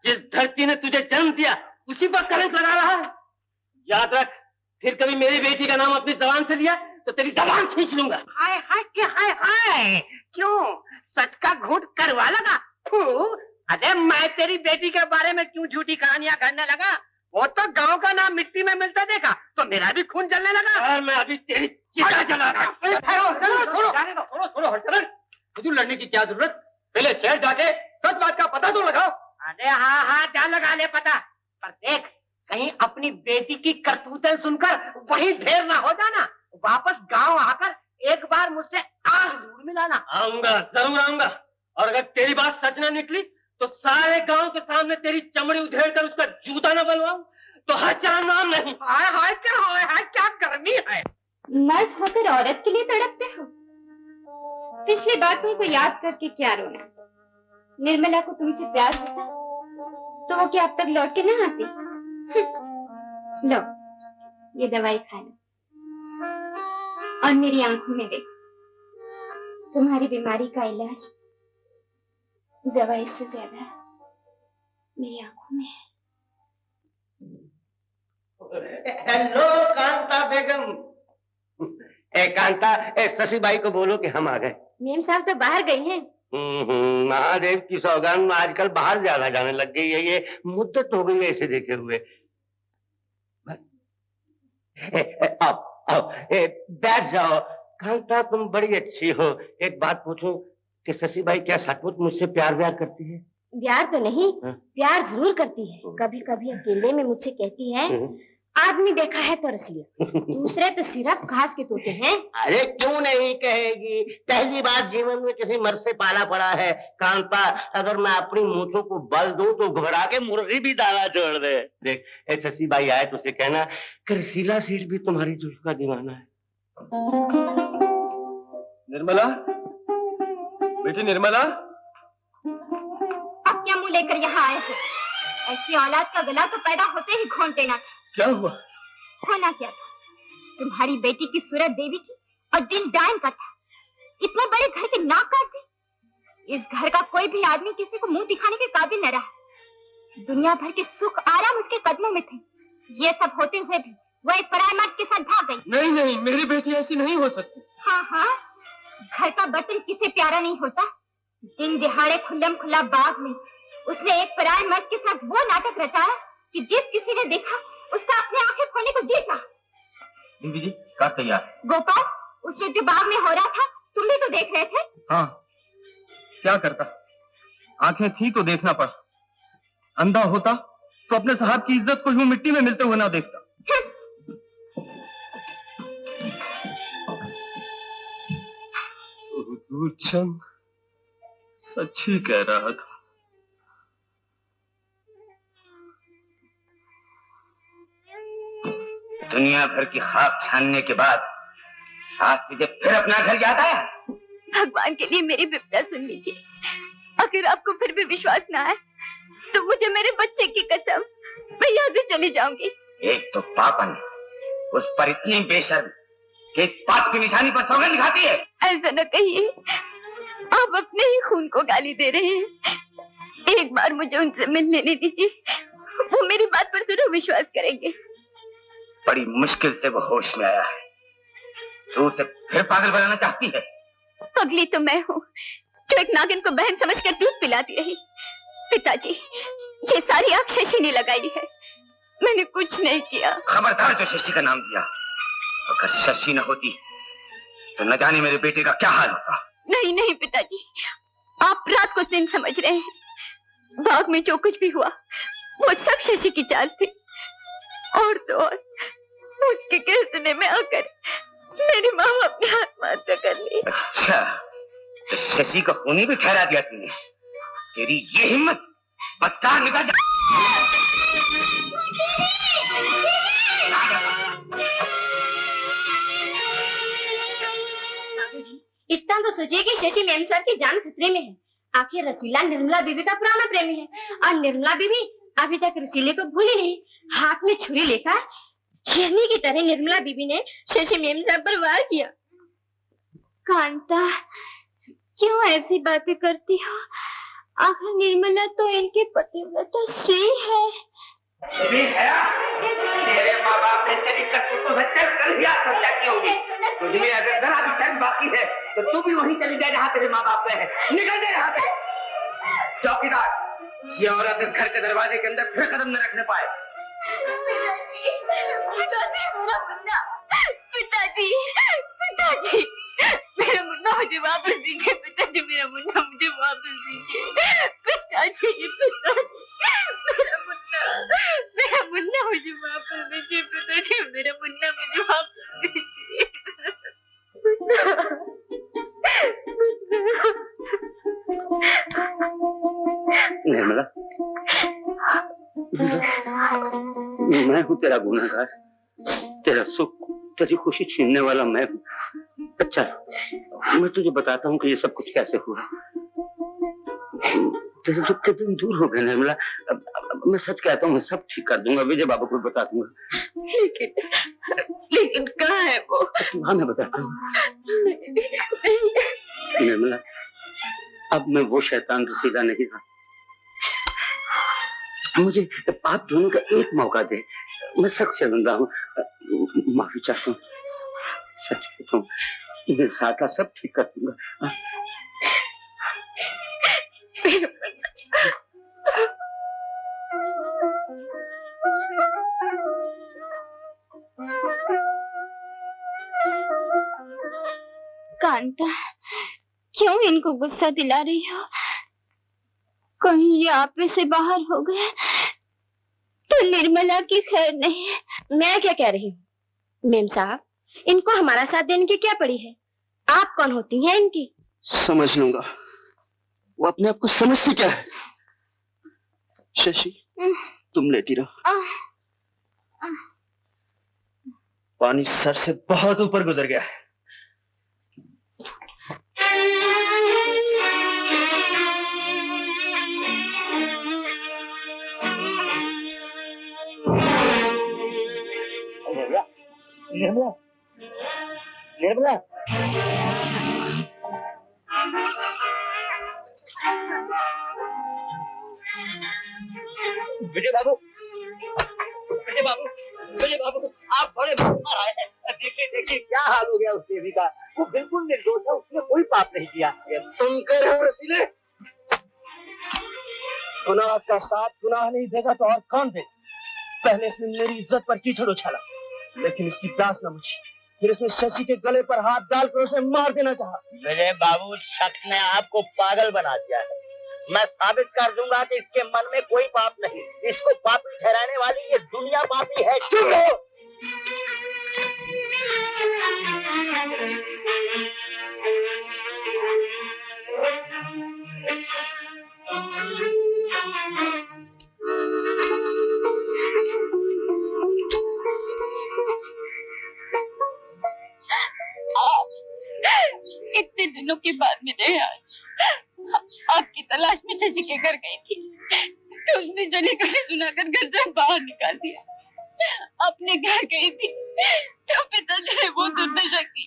Speaker 9: जिस धरती ने तुझे जन्म दिया उसी पर कलंक लगा रहा है। याद रख, फिर कभी मेरी बेटी का नाम अपनी जबान से लिया तो तेरी जबान खींच लूंगा।
Speaker 4: हाय हाय के हाय हाय, क्यों सच का घूट करवा लगा? अरे मैं तेरी बेटी के बारे में क्यों झूठी कहानियां करने लगा? वो तो गांव का नाम मिट्टी में मिलता देखा तो मेरा भी खून जलने लगा। और मैं अभी तेरी चिता जला रहा हूं। छोड़ो हरचरण, मुझे लड़ने की क्या जरूरत? पहले शहर जाके सच बात का पता तो लगाओ। अरे हाँ हाँ, जा लगा ले पता, पर देख कहीं अपनी बेटी की करतूतें सुनकर वहीं ढेर ना हो जाना। वापस गांव आकर एक बार मुझसे आंख जरूर मिलाना।
Speaker 9: आऊंगा, जरूर आऊंगा। और अगर तेरी बात सच न निकली तो सारे गांव के सामने तेरी चमड़ी उधेड़ कर उसका जूता न बनवाऊं तो हरचरण नाम नहीं। हाय हाय क्या गर्मी है।
Speaker 1: मर्द होकर औरत के लिए तड़पते हो? पिछली बात तुमको याद करके क्या रोना? निर्मला को तुमसे प्यार होता तो वो क्या अब तक लौट के न आती? लो, ये दवाई खा लो और मेरी आंखों में देखो। तुम्हारी बीमारी का इलाज दवाई से ज्यादा मेरी आंखों में है।
Speaker 8: Hello Kanta Begum. Kanta, Shashi by को बोलो कि हम आ गए।
Speaker 1: मेम साहब तो बाहर गई हैं।
Speaker 8: महादेव की सौगंध आजकल बाहर ज्यादा जाने लग गई है, ये मुद्दत हो गई है इसे देखे हुए। आओ, बैठ जाओ। कांता तुम बड़ी अच्छी हो। एक बात पूछूं कि शशि बाई क्या सचमुच मुझसे प्यार व्यार करती है?
Speaker 1: प्यार तो नहीं,
Speaker 8: हाँ?
Speaker 1: प्यार जरूर करती है। कभी कभी अकेले में मुझसे कहती है, आदमी देखा है तो रसीला, दूसरे तो सिर्फ घास के तोते हैं।
Speaker 8: अरे क्यों नहीं कहेगी, पहली बार जीवन में किसी मर्द से पाला पड़ा है। कांता, अगर मैं अपनी मूंछों को बल दूं तो घबरा के मुर्गी भी दाना छोड़ दे। देख, शशि बाई आए तो उसे कहना कि रसीला सेठ भी तुम्हारी जुल्फ का दीवाना है।
Speaker 11: निर्मला, बेटी निर्मला।
Speaker 1: अब क्या मुंह लेकर यहाँ आए थे? ऐसी औलाद का गला तो पैदा होते ही घोंट देना था।
Speaker 11: क्या हुआ?
Speaker 1: होना क्या था? तुम्हारी बेटी की सूरत देवी थी और दिन डायन का था। इतने बड़े घर के नाक काट दी। इस घर का कोई भी आदमी किसी को मुंह दिखाने के काबिल न रहा। दुनिया भर के सुख आराम उसके कदमों में थे। ये सब होते हुए भी वो एक पराये मर्द के साथ भाग गई।
Speaker 11: नहीं नहीं, मेरी बेटी ऐसी नहीं हो सकती।
Speaker 1: हाँ हाँ, घर का बर्तन किसे प्यारा नहीं होता। दिन दिहाड़े खुल्लम खुल्ला बाग में उसने एक पराये मर्द के साथ वो नाटक रचाया कि जिस किसी ने देखा उसका अपने आंखें खोने को जी था।
Speaker 11: बीबी जी, कार तैयार।
Speaker 1: गोपाल, उसने जो बाग में हो रहा था तुम भी तो देख रहे थे।
Speaker 11: हाँ, क्या करता, आंखें थी तो देखना पड़ा। अंधा होता तो अपने साहब की इज्जत को यूं मिट्टी में मिलते हुए ना देखता। चंद सच ही कह रहा था।
Speaker 5: दुनिया भर की खाक छानने के बाद आज तुझे फिर अपना घर याद आया?
Speaker 1: भगवान के लिए मेरी विपदा सुन लीजिए। अगर आपको फिर भी विश्वास ना आए तो मुझे मेरे बच्चे की कसम, मैं यहाँ से चली जाऊंगी।
Speaker 5: एक तो पापन, उस पर इतनी बेशर्म कि एक बात की निशानी पर सौगंध खाती है।
Speaker 1: ऐसा न कहिए, आप अपने ही खून को गाली दे रहे हैं। एक बार मुझे उनसे मिल लेने दीजिए, वो मेरी बात पर जरूर विश्वास करेंगे।
Speaker 5: बड़ी मुश्किल से वो होश में आया है। तू उसे फिर पागल बनाना चाहती है?
Speaker 1: पगली तो मैं हूँ जो एक नागिन को बहन समझकर दूध पिलाती रही। पिताजी, ये सारी आग शशि ने लगाई है, मैंने कुछ नहीं किया।
Speaker 5: खबरदार जो शशि का नाम दिया। अगर शशि न होती तो न जाने मेरे बेटे का क्या हाल होता।
Speaker 1: नहीं नहीं पिताजी, आप रात को दिन समझ रहे हैं। बाग में जो कुछ भी हुआ वो सब शशि की चाल थी। और तो और उसके कहने में आकर मेरी माँ अपनी आत्महत्या कर ली।
Speaker 5: अच्छा, तो शशि को खूनी भी ठहरा दिया तूने। तेरी ये हिम्मत, बदकार निकल जा।
Speaker 1: इतना तो सोचिए कि शशि मेम साहब की जान खतरे में है। आखिर रसीला निर्मला बीबी का पुराना प्रेमी है और निर्मला बीबी अभी तक रसीले को भूली नहीं। हाथ में छुरी लेकर शेरनी की तरह निर्मला बीबी ने शशि मेम साहब पर वार किया। कांता, क्यों ऐसी बातें करती हो? आखिर निर्मला तो इनके पतिव्रता स्त्री है।
Speaker 8: मेरे माँ बाप ने तेरी करतूतों से कर दिया की होगी। तुझमें अगर जरा भी शर्म बाकी है तो तू भी वहीं चली जाए जहाँ तेरे माँ बाप है। निकल जाए यहाँ से। चौकीदार, ये औरत इस घर के दरवाजे के अंदर फिर कदम न रखने पाए।
Speaker 1: पिताजी, मेरा मुन्ना, पिताजी, पिताजी, मेरा मुन्ना मुझे वापस दीजिए। पिताजी, मेरा मुन्ना मुझे वापस दीजिए। पिताजी, पिताजी, मेरा मुन्ना मुझे वापस दीजिए। पिताजी, मेरा मुन्ना मुझे वापस दीजिए।
Speaker 8: निर्मला, मैं हूँ तेरा गुनहगार, तेरा सुख, तेरी खुशी छीनने वाला मैं हूँ। अच्छा, मैं तुझे बताता हूँ कि ये सब कुछ कैसे हुआ। तेरे दुख के दिन दूर हो गए निर्मला। अब मैं सच कहता हूँ, मैं सब ठीक कर दूंगा, विजय बाबू को बता दूंगा। लेकिन कहाँ है वो? हाँ, मैं बताता हूँ। निर्मला, अब मैं वो शैतान रसीला नहीं था। मुझे पाप धोने का एक मौका दे।
Speaker 6: मैं सख्त शर्मिंदा हूँ, माफी चाहता हूँ। सच कहता हूँ, मेरे साथ का सब ठीक कर दूंगा।
Speaker 1: कांता, क्यों इनको गुस्सा दिला रही हो? कहीं ये आप में से बाहर हो गए तो निर्मला की खैर नहीं।
Speaker 7: मैं क्या कह रही हूँ मेम साहब, इनको हमारा साथ देने की क्या पड़ी है? आप कौन होती हैं इनकी?
Speaker 2: समझ लूंगा, वो अपने आप को समझती क्या है। शशि, तुम लेटी रहो। पानी सर से बहुत ऊपर गुजर गया है।
Speaker 8: निर्मला, निर्मला, विजय बाबू, विजय बाबू, विजय बाबू, आप बड़े बीमार आए हैं। देखिए देखिए क्या हाल हो गया उस देवी का। वो बिल्कुल निर्दोष है, उसने कोई पाप नहीं किया।
Speaker 2: तुम कह रहे हो रसीले? गुनाह का साथ गुनाह नहीं देगा तो और कौन देगा? पहले इसने मेरी इज्जत पर कीचड़ उछाला, लेकिन इसकी प्यास न बुझी। फिर इसने शशि के गले पर हाथ डालकर उसे मार देना चाहा।
Speaker 8: विजय बाबू, शख्स ने आपको पागल बना दिया है। मैं साबित कर दूंगा कि इसके मन में कोई पाप नहीं। इसको पापी ठहराने वाली ये दुनिया पापी है।
Speaker 2: चुप रहो।
Speaker 1: इतने दिनों के बाद मिले आज। आपकी तलाश में शशि के घर गई थी तो उसने जली कड़ी सुनाकर घर से बाहर निकाल दिया। अपने घर गई थी तो पिताजी ने वो दुर्दशा की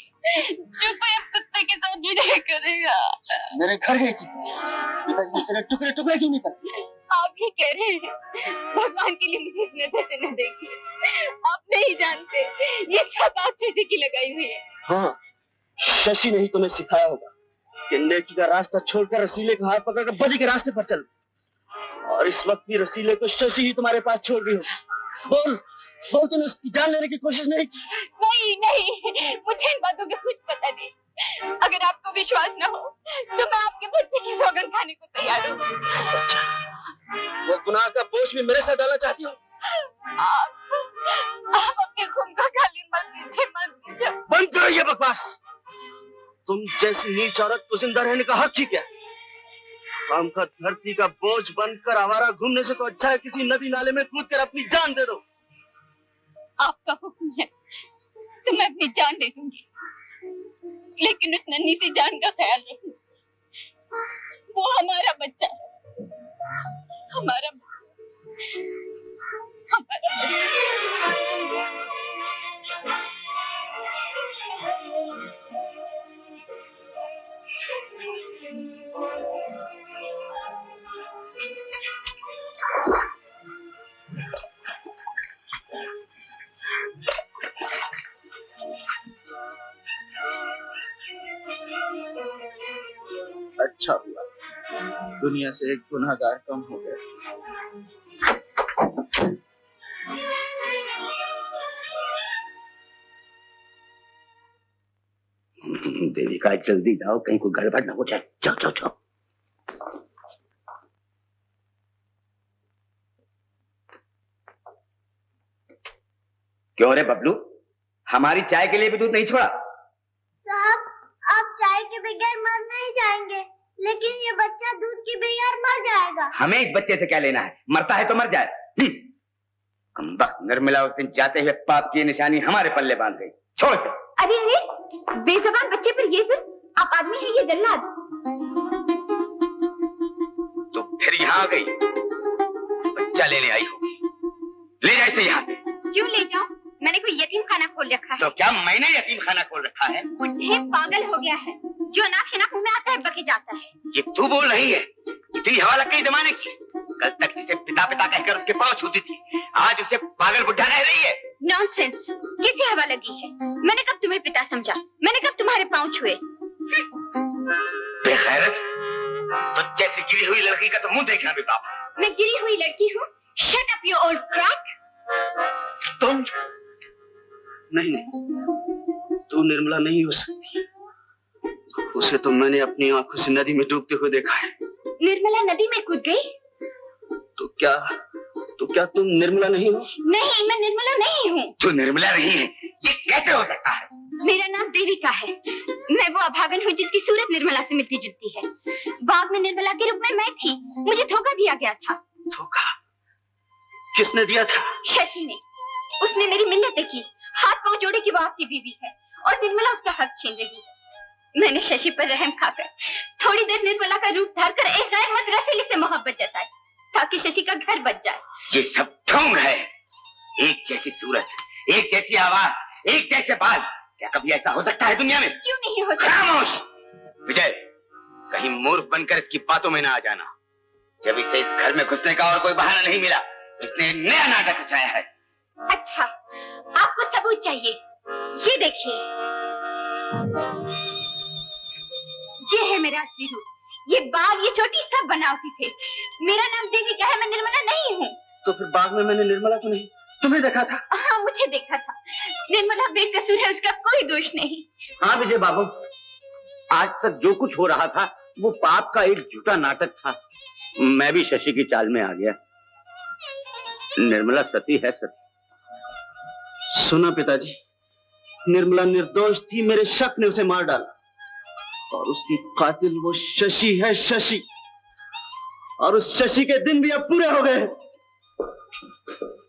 Speaker 1: जो कोई अब कुत्ते के साथ भी नहीं करेगा।
Speaker 2: मेरे घर गई थी, पिताजी ने तेरे टुकड़े टुकड़े क्यों नहीं करे?
Speaker 1: आप ही कह रहे हैं भगवान के लिए मुझे इस नजर से न देखिए। आप नहीं जानते ये सब आप शशि की लगाई हुई है।
Speaker 2: हाँ, शशि ने ही तुम्हें सिखाया होगा कि नेकी का रास्ता छोड़कर रसीले का हाथ पकड़कर बदी के रास्ते पर चल। और इस वक्त भी रसीले को शशि ही तुम्हारे पास छोड़ गई हो। बोल बोल, तूने उसकी जान लेने की कोशिश नहीं की?
Speaker 1: नहीं नहीं, मुझे इन बातों का कुछ पता नहीं। अगर आपको विश्वास न हो तो मैं आपके बच्चे की सौगंध खाने को तैयार हूँ।
Speaker 2: अच्छा, वो गुनाह का बोझ भी मेरे साथ डालना चाहती हो?
Speaker 1: आप अपने खून का खाली मत दीजिए, मत दीजिए।
Speaker 2: बंद करो ये बकवास। तुम जैसी नीच औरत को जिंदा रहने का हक ही क्या? काम का धरती का बोझ बनकर आवारा घूमने से तो अच्छा है किसी नदी नाले में कूद कर अपनी जान दे दो।
Speaker 1: आपका हुक्म है तो मैं अपनी जान दे दूंगी, लेकिन उस नन्ही सी जान का ख्याल रखना। वो हमारा बच्चा है, हमारा बच्चा, हमारा बच्चा।
Speaker 2: अच्छा हुआ दुनिया से एक गुनहगार कम हो गया।
Speaker 5: देविका, जल्दी जाओ, कहीं कोई गड़बड़ ना हो जाए। जाओ जाओ जाओ। क्यों रे बबलू, हमारी चाय के लिए भी दूध नहीं छोड़ा?
Speaker 3: साहब, आप चाय के बगैर मर नहीं जाएंगे, लेकिन ये बच्चा दूध के बगैर मर जाएगा।
Speaker 5: हमें इस बच्चे से क्या लेना है? मरता है तो मर जाए। कमबख्त निर्मला उस दिन जाते हुए पाप की निशानी हमारे पल्ले बांध गई। छोड़ दे।
Speaker 1: अरे अरे, बेज़बान बच्चे पर ये सिर्फ आप आदमी है, ये जल्लाद।
Speaker 5: तो फिर यहाँ आ गई, बच्चा लेने आई होगी। ले जाए इसे यहाँ से।
Speaker 1: क्यों ले जाऊं? मैंने कोई यतीम खाना खोल रखा है।
Speaker 5: तो क्या मैंने यतीम खाना खोल रखा है?
Speaker 1: मुझे पागल हो गया है, जो अनाप शनाप मुंह में आता है बके जाता है।
Speaker 5: ये तू बोल रही है? इतनी हवा लग गई जमाने की। कल तक जिसे पिता पिता कहकर उसके पांव छूती थी, आज उसे पागल बुढ़ा कह रही है।
Speaker 1: नॉनसेंस, किसे हवा लगी है? मैंने कब तुम्हें पिता समझा? मैंने कब तुम्हारे पांव छुए?
Speaker 5: बेखैरत, तो जैसे गिरी हुई लड़की का तो मुंह देखना भी पाप।
Speaker 1: मैं गिरी हुई लड़की हूँ? Shut up you old crack.
Speaker 2: तुम नहीं, तू निर्मला नहीं हो सकती। उसे तो मैंने अपनी आंखों से नदी में डूबते हुए देखा है।
Speaker 1: निर्मला नदी में कूद गई?
Speaker 2: तो क्या तुम निर्मला नहीं हो?
Speaker 1: नहीं, मैं निर्मला नहीं हूँ।
Speaker 5: तू निर्मला नहीं है, ये कैसे हो सकता है?
Speaker 1: मेरा नाम देविका है। मैं वो अभागन हूँ जिसकी सूरत निर्मला से मिलती जुलती है। बाग में निर्मला के रूप में मैं थी, मुझे धोखा दिया गया था।
Speaker 2: धोखा? किसने दिया था?
Speaker 1: शशि ने। उसने मेरी मिन्नतें की, हाथ पांव जोड़े कि वो आपकी बीवी है और निर्मला उसका हक छीन रही है। मैंने शशि पर रहम खाकर थोड़ी देर निर्मला का रूप धरकर एक गैर मत रसीले से मोहब्बत जताई ताकि शशि का घर बच जाए।
Speaker 5: ये सब ढोंग है। एक जैसी सूरत, एक जैसी आवाज, एक जैसे बाल, क्या कभी ऐसा हो सकता है दुनिया में?
Speaker 1: क्यों नहीं हो सकता?
Speaker 5: खामोश! विजय, कहीं मूर्ख बनकर इसकी बातों में ना आ जाना। जब इसे इस घर में घुसने का और कोई बहाना नहीं मिला, इसने नया नाटक रचाया है।
Speaker 1: अच्छा, आपको सबूत चाहिए? ये देखिए, ये है मेरा असली रूप। ये बाल, ये चोटी सब बनावटी थे। मेरा नाम देविका है, मैं निर्मला नहीं हूँ।
Speaker 2: तो फिर बाग में मैंने निर्मला को नहीं, तुम्हें देखा था?
Speaker 1: हाँ, मुझे देखा था। निर्मला बेकसूर है, उसका कोई दोष नहीं।
Speaker 8: हाँ विजय बाबू, आज तक जो कुछ हो रहा था वो पाप का एक झूठा नाटक था। मैं भी शशि की चाल में आ गया। निर्मला सती है, सती।
Speaker 2: सुना पिताजी, निर्मला निर्दोष थी, मेरे शक ने उसे मार डाला और उसकी कातिल वो शशि है, शशि। और उस शशि के दिन भी अब पूरे हो गए।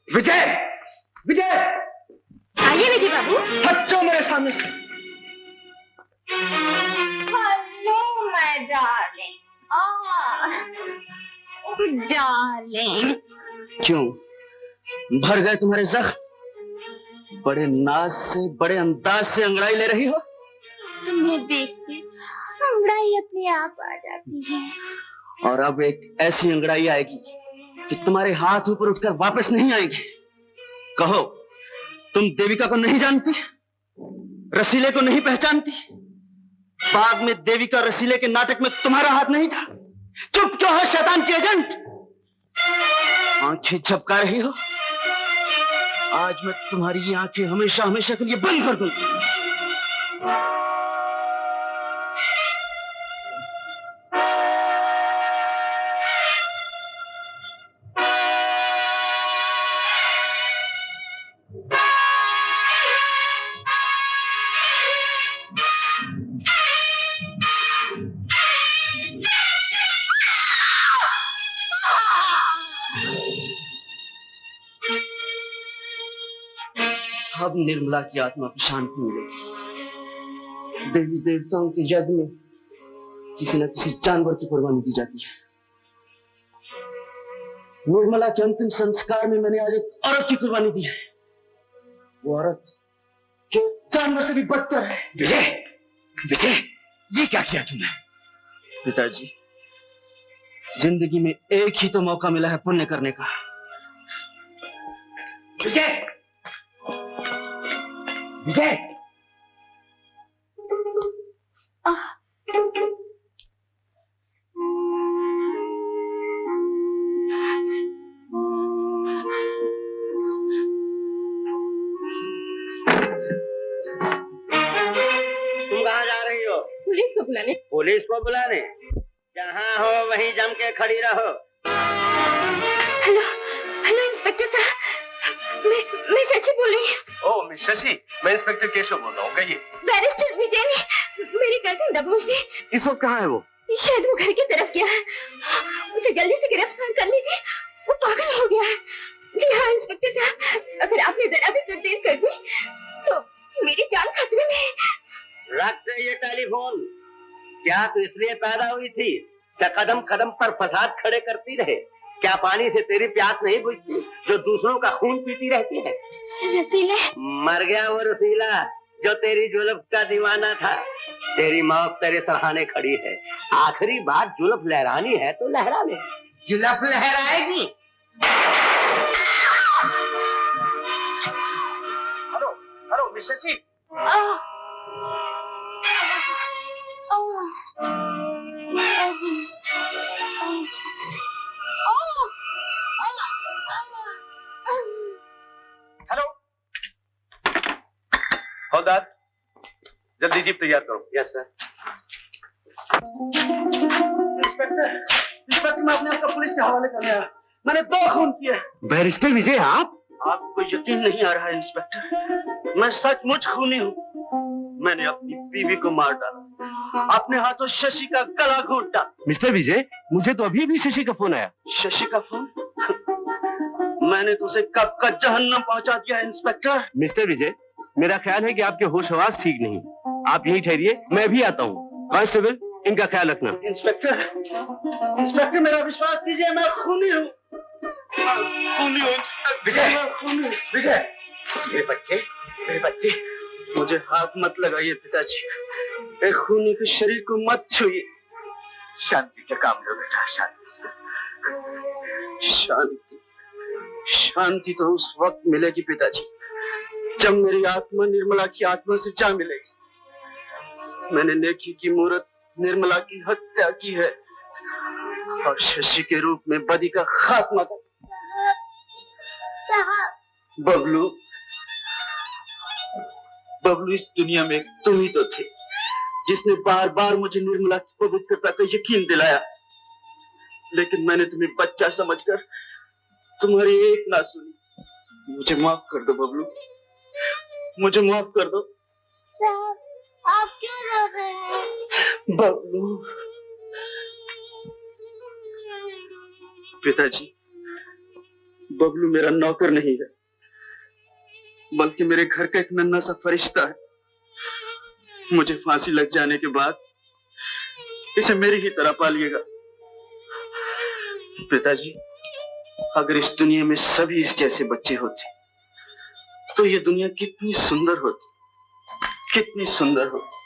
Speaker 5: विजय! विजय!
Speaker 1: आइए विजय बाबू।
Speaker 2: हटो मेरे सामने से।
Speaker 1: Hello my darling. डार्लिंग,
Speaker 2: क्यों भर गए तुम्हारे जख्म? बड़े नाज से, बड़े अंदाज से अंगड़ाई ले रही हो।
Speaker 1: तुम्हें देख के अंगड़ाई अपने आप आ जाती है।
Speaker 2: और अब एक ऐसी अंगड़ाई आएगी कि तुम्हारे हाथ ऊपर उठकर वापस नहीं आएगी। कहो, तुम देविका को नहीं जानती? रसीले को नहीं पहचानती? बाग में देविका रसीले के नाटक में तुम्हारा हाथ नहीं था? चुप क्यों हो शैतान की एजेंट? आंखें झपका रही हो? आज मैं तुम्हारी ये आंखें हमेशा हमेशा के लिए बंद कर दूंगा। अब निर्मला की आत्मा को शांति मिलेगी। देवी देवताओं के यज्ञ में किसी न किसी जानवर की कुर्बानी दी जाती है। निर्मला के अंतिम संस्कार में मैंने आज एक औरत की कुर्बानी दी है। वो औरत जो जानवर से भी बदतर है।
Speaker 5: विजय! विजय! ये क्या किया तुमने?
Speaker 2: पिताजी, जिंदगी में एक ही तो मौका मिला है पुण्य करने का।
Speaker 5: विजय! विजय!
Speaker 8: तुम कहाँ जा रही हो?
Speaker 1: पुलिस को बुलाने।
Speaker 8: पुलिस को बुलाने? जहाँ हो वहीं जम के खड़ी रहो।
Speaker 1: हेलो, हेलो इंस्पेक्टर साहब, मैं शशि बोल रही हूँ।
Speaker 11: ओह मिस शशि, मैं इंस्पेक्टर केशव बोल रहा हूँ। कहिए।
Speaker 1: बैरिस्टर विजय ने मेरी गर्दन दबोच दी।
Speaker 11: इस वक्त कहाँ है वो?
Speaker 1: शायद वो घर की तरफ गया है। उसे जल्दी से गिरफ्तार कर लीजिए, वो पागल हो गया है। जी हाँ इंस्पेक्टर साहब, अगर आपने जरा भी देर कर दी तो मेरी जान खतरे में है।
Speaker 8: रख दे ये टेलीफोन। क्या तू इसलिए पैदा हुई थी क्या कदम कदम पर फसाद खड़े करती रहे? क्या पानी से तेरी प्यास नहीं बुझती जो दूसरों का खून पीती रहती है?
Speaker 1: रसीले
Speaker 8: मर गया वो रसीला जो तेरी जुल्फ का दीवाना था। तेरी मौत तेरे सराहने खड़ी है। आखिरी बात जुल्फ लहरानी है तो लहरा ले।
Speaker 5: जुल्फ लहराएगी
Speaker 2: hello hello miss Shashi.
Speaker 6: Hello हवलदार, जल्दी जीप तैयार करो।
Speaker 2: Yes sir. इंस्पेक्टर इंस्पेक्टर, मैं अपने आप को पुलिस के हवाले करने आया। मैंने 2 खून किए।
Speaker 5: बैरिस्टर विजय आप?
Speaker 2: आपको यकीन नहीं आ रहा है इंस्पेक्टर, मैं सचमुच खूनी हूँ। मैंने अपनी बीवी को मार डाला, अपने हाथों शशि का गला घोटा।
Speaker 5: मिस्टर विजय, मुझे तो अभी भी शशि का फोन आया।
Speaker 2: शशि का फोन? मैंने तो उसे कब का जहन्नम पहुंचा दिया इंस्पेक्टर।
Speaker 5: मिस्टर विजय, मेरा ख्याल है कि आपके होश हवास ठीक नहीं। आप यहीं ठहरिए, मैं भी आता हूँ। कांस्टेबल, इनका ख्याल रखना।
Speaker 2: इंस्पेक्टर इंस्पेक्टर, मेरा विश्वास कीजिए, मैं खूनी हूँ। खूनी हूँ
Speaker 5: विजय,
Speaker 2: खूनी।
Speaker 5: विजय, मेरे बच्चे,
Speaker 2: मुझे हाथ मत लगाइए पिताजी, एक खूनी के शरीर को मत छुइए।
Speaker 5: शांति से काम लो बेटा, शांति से।
Speaker 2: शांति शांति तो उस वक्त मिलेगी पिताजी, जब मेरी आत्मा निर्मला की आत्मा से जा मिलेगी। मैंने नेकी की मूरत निर्मला की हत्या की है और शशि के रूप में बदी का खात्मा कर। बबलू, बबलू, इस दुनिया में तुम ही तो थे जिसने बार बार मुझे निर्मला की पवित्रता का यकीन दिलाया, लेकिन मैंने तुम्हें बच्चा समझकर तुम्हारी एक ना सुनी। मुझे माफ कर दो बबलू, मुझे माफ कर दो।
Speaker 3: साहब, आप क्यों रो रहे हैं?
Speaker 2: बबलू, पिताजी, बबलू मेरा नौकर नहीं है, बल्कि मेरे घर का एक नन्हा सा फरिश्ता है। मुझे फांसी लग जाने के बाद इसे मेरी ही तरह पालिएगा। पिताजी, अगर इस दुनिया में सभी इस जैसे बच्चे होते तो ये दुनिया कितनी सुंदर होती, कितनी सुंदर होती।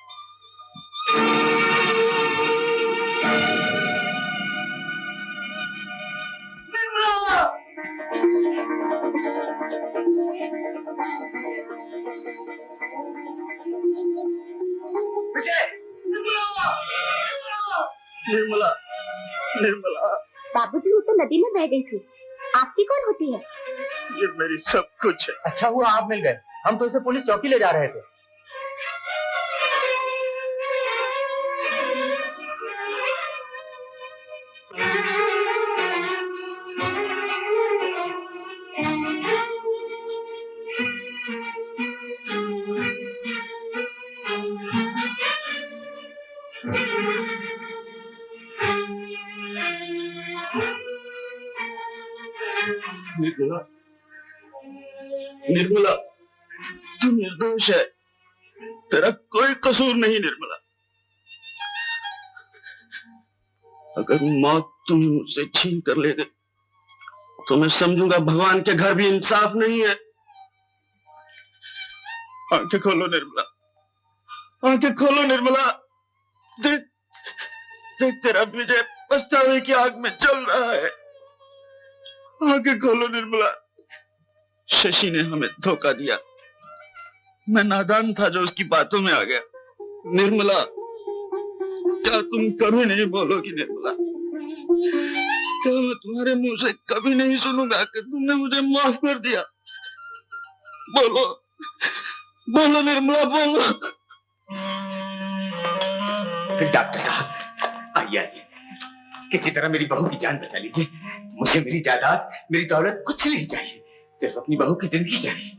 Speaker 2: निर्मला, निर्मला,
Speaker 7: बाबूजी, वो तो नदी में बह गई थी। आपकी कौन होती है?
Speaker 2: ये मेरी सब कुछ है।
Speaker 4: अच्छा हुआ आप मिल गए, हम तो इसे पुलिस चौकी ले जा रहे थे।
Speaker 2: निर्मला, निर्मला, तू निर्दोष है, तेरा कोई कसूर नहीं निर्मला। अगर मौत तुम्हें मुझसे छीन कर ले गई तो मैं समझूंगा भगवान के घर भी इंसाफ नहीं है। आंखें खोलो निर्मला, आंखें खोलो निर्मला, देख देख तेरा विजय पछतावे की आग में जल रहा है। आंखें खोलो निर्मला, शशि ने हमें धोखा दिया, मैं नादान था जो उसकी बातों में आ गया। निर्मला, क्या तुम कभी नहीं बोलोगी निर्मला? क्या मैं तुम्हारे मुंह से कभी नहीं सुनूंगा कि तुमने मुझे माफ कर दिया? बोलो, बोलो निर्मला, बोलो।
Speaker 5: डॉक्टर साहब, आइए आइए, किसी तरह मेरी बहू की जान बचा लीजिए। मुझे मेरी जायदाद, मेरी दौलत कुछ नहीं चाहिए, सिर्फ अपनी बहू की जिंदगी चाहिए।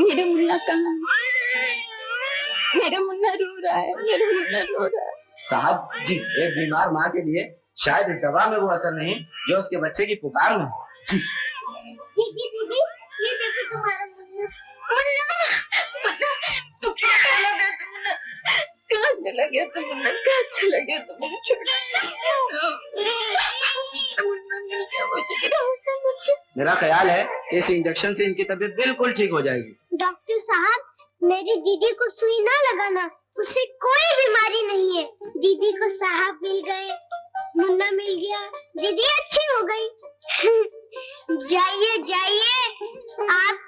Speaker 1: मेरा मुन्ना कहाँ? मेरा मुन्ना रो रहा है, मेरा मुन्ना रो रहा है।
Speaker 4: साहब जी, एक बीमार माँ के लिए शायद इस दवा में वो असर नहीं जो उसके बच्चे की पुकार में है। जी
Speaker 3: दीदी, ये देखो तुम्हारा मुन्ना। मुन्ना, तू कहाँ चला गया? मुन्ना कहाँ चला गया? मुन्ना कहाँ चला गया? तुम मुझे छोड़
Speaker 2: मेरा ख्याल है इस इंजेक्शन से इनकी तबीयत बिल्कुल ठीक हो जाएगी।
Speaker 3: डॉक्टर साहब, मेरी दीदी को सुई ना लगाना, उसे कोई बीमारी नहीं है। दीदी को साहब मिल गए, मुन्ना मिल गया, दीदी अच्छी हो गई। जाइए जाइए, आप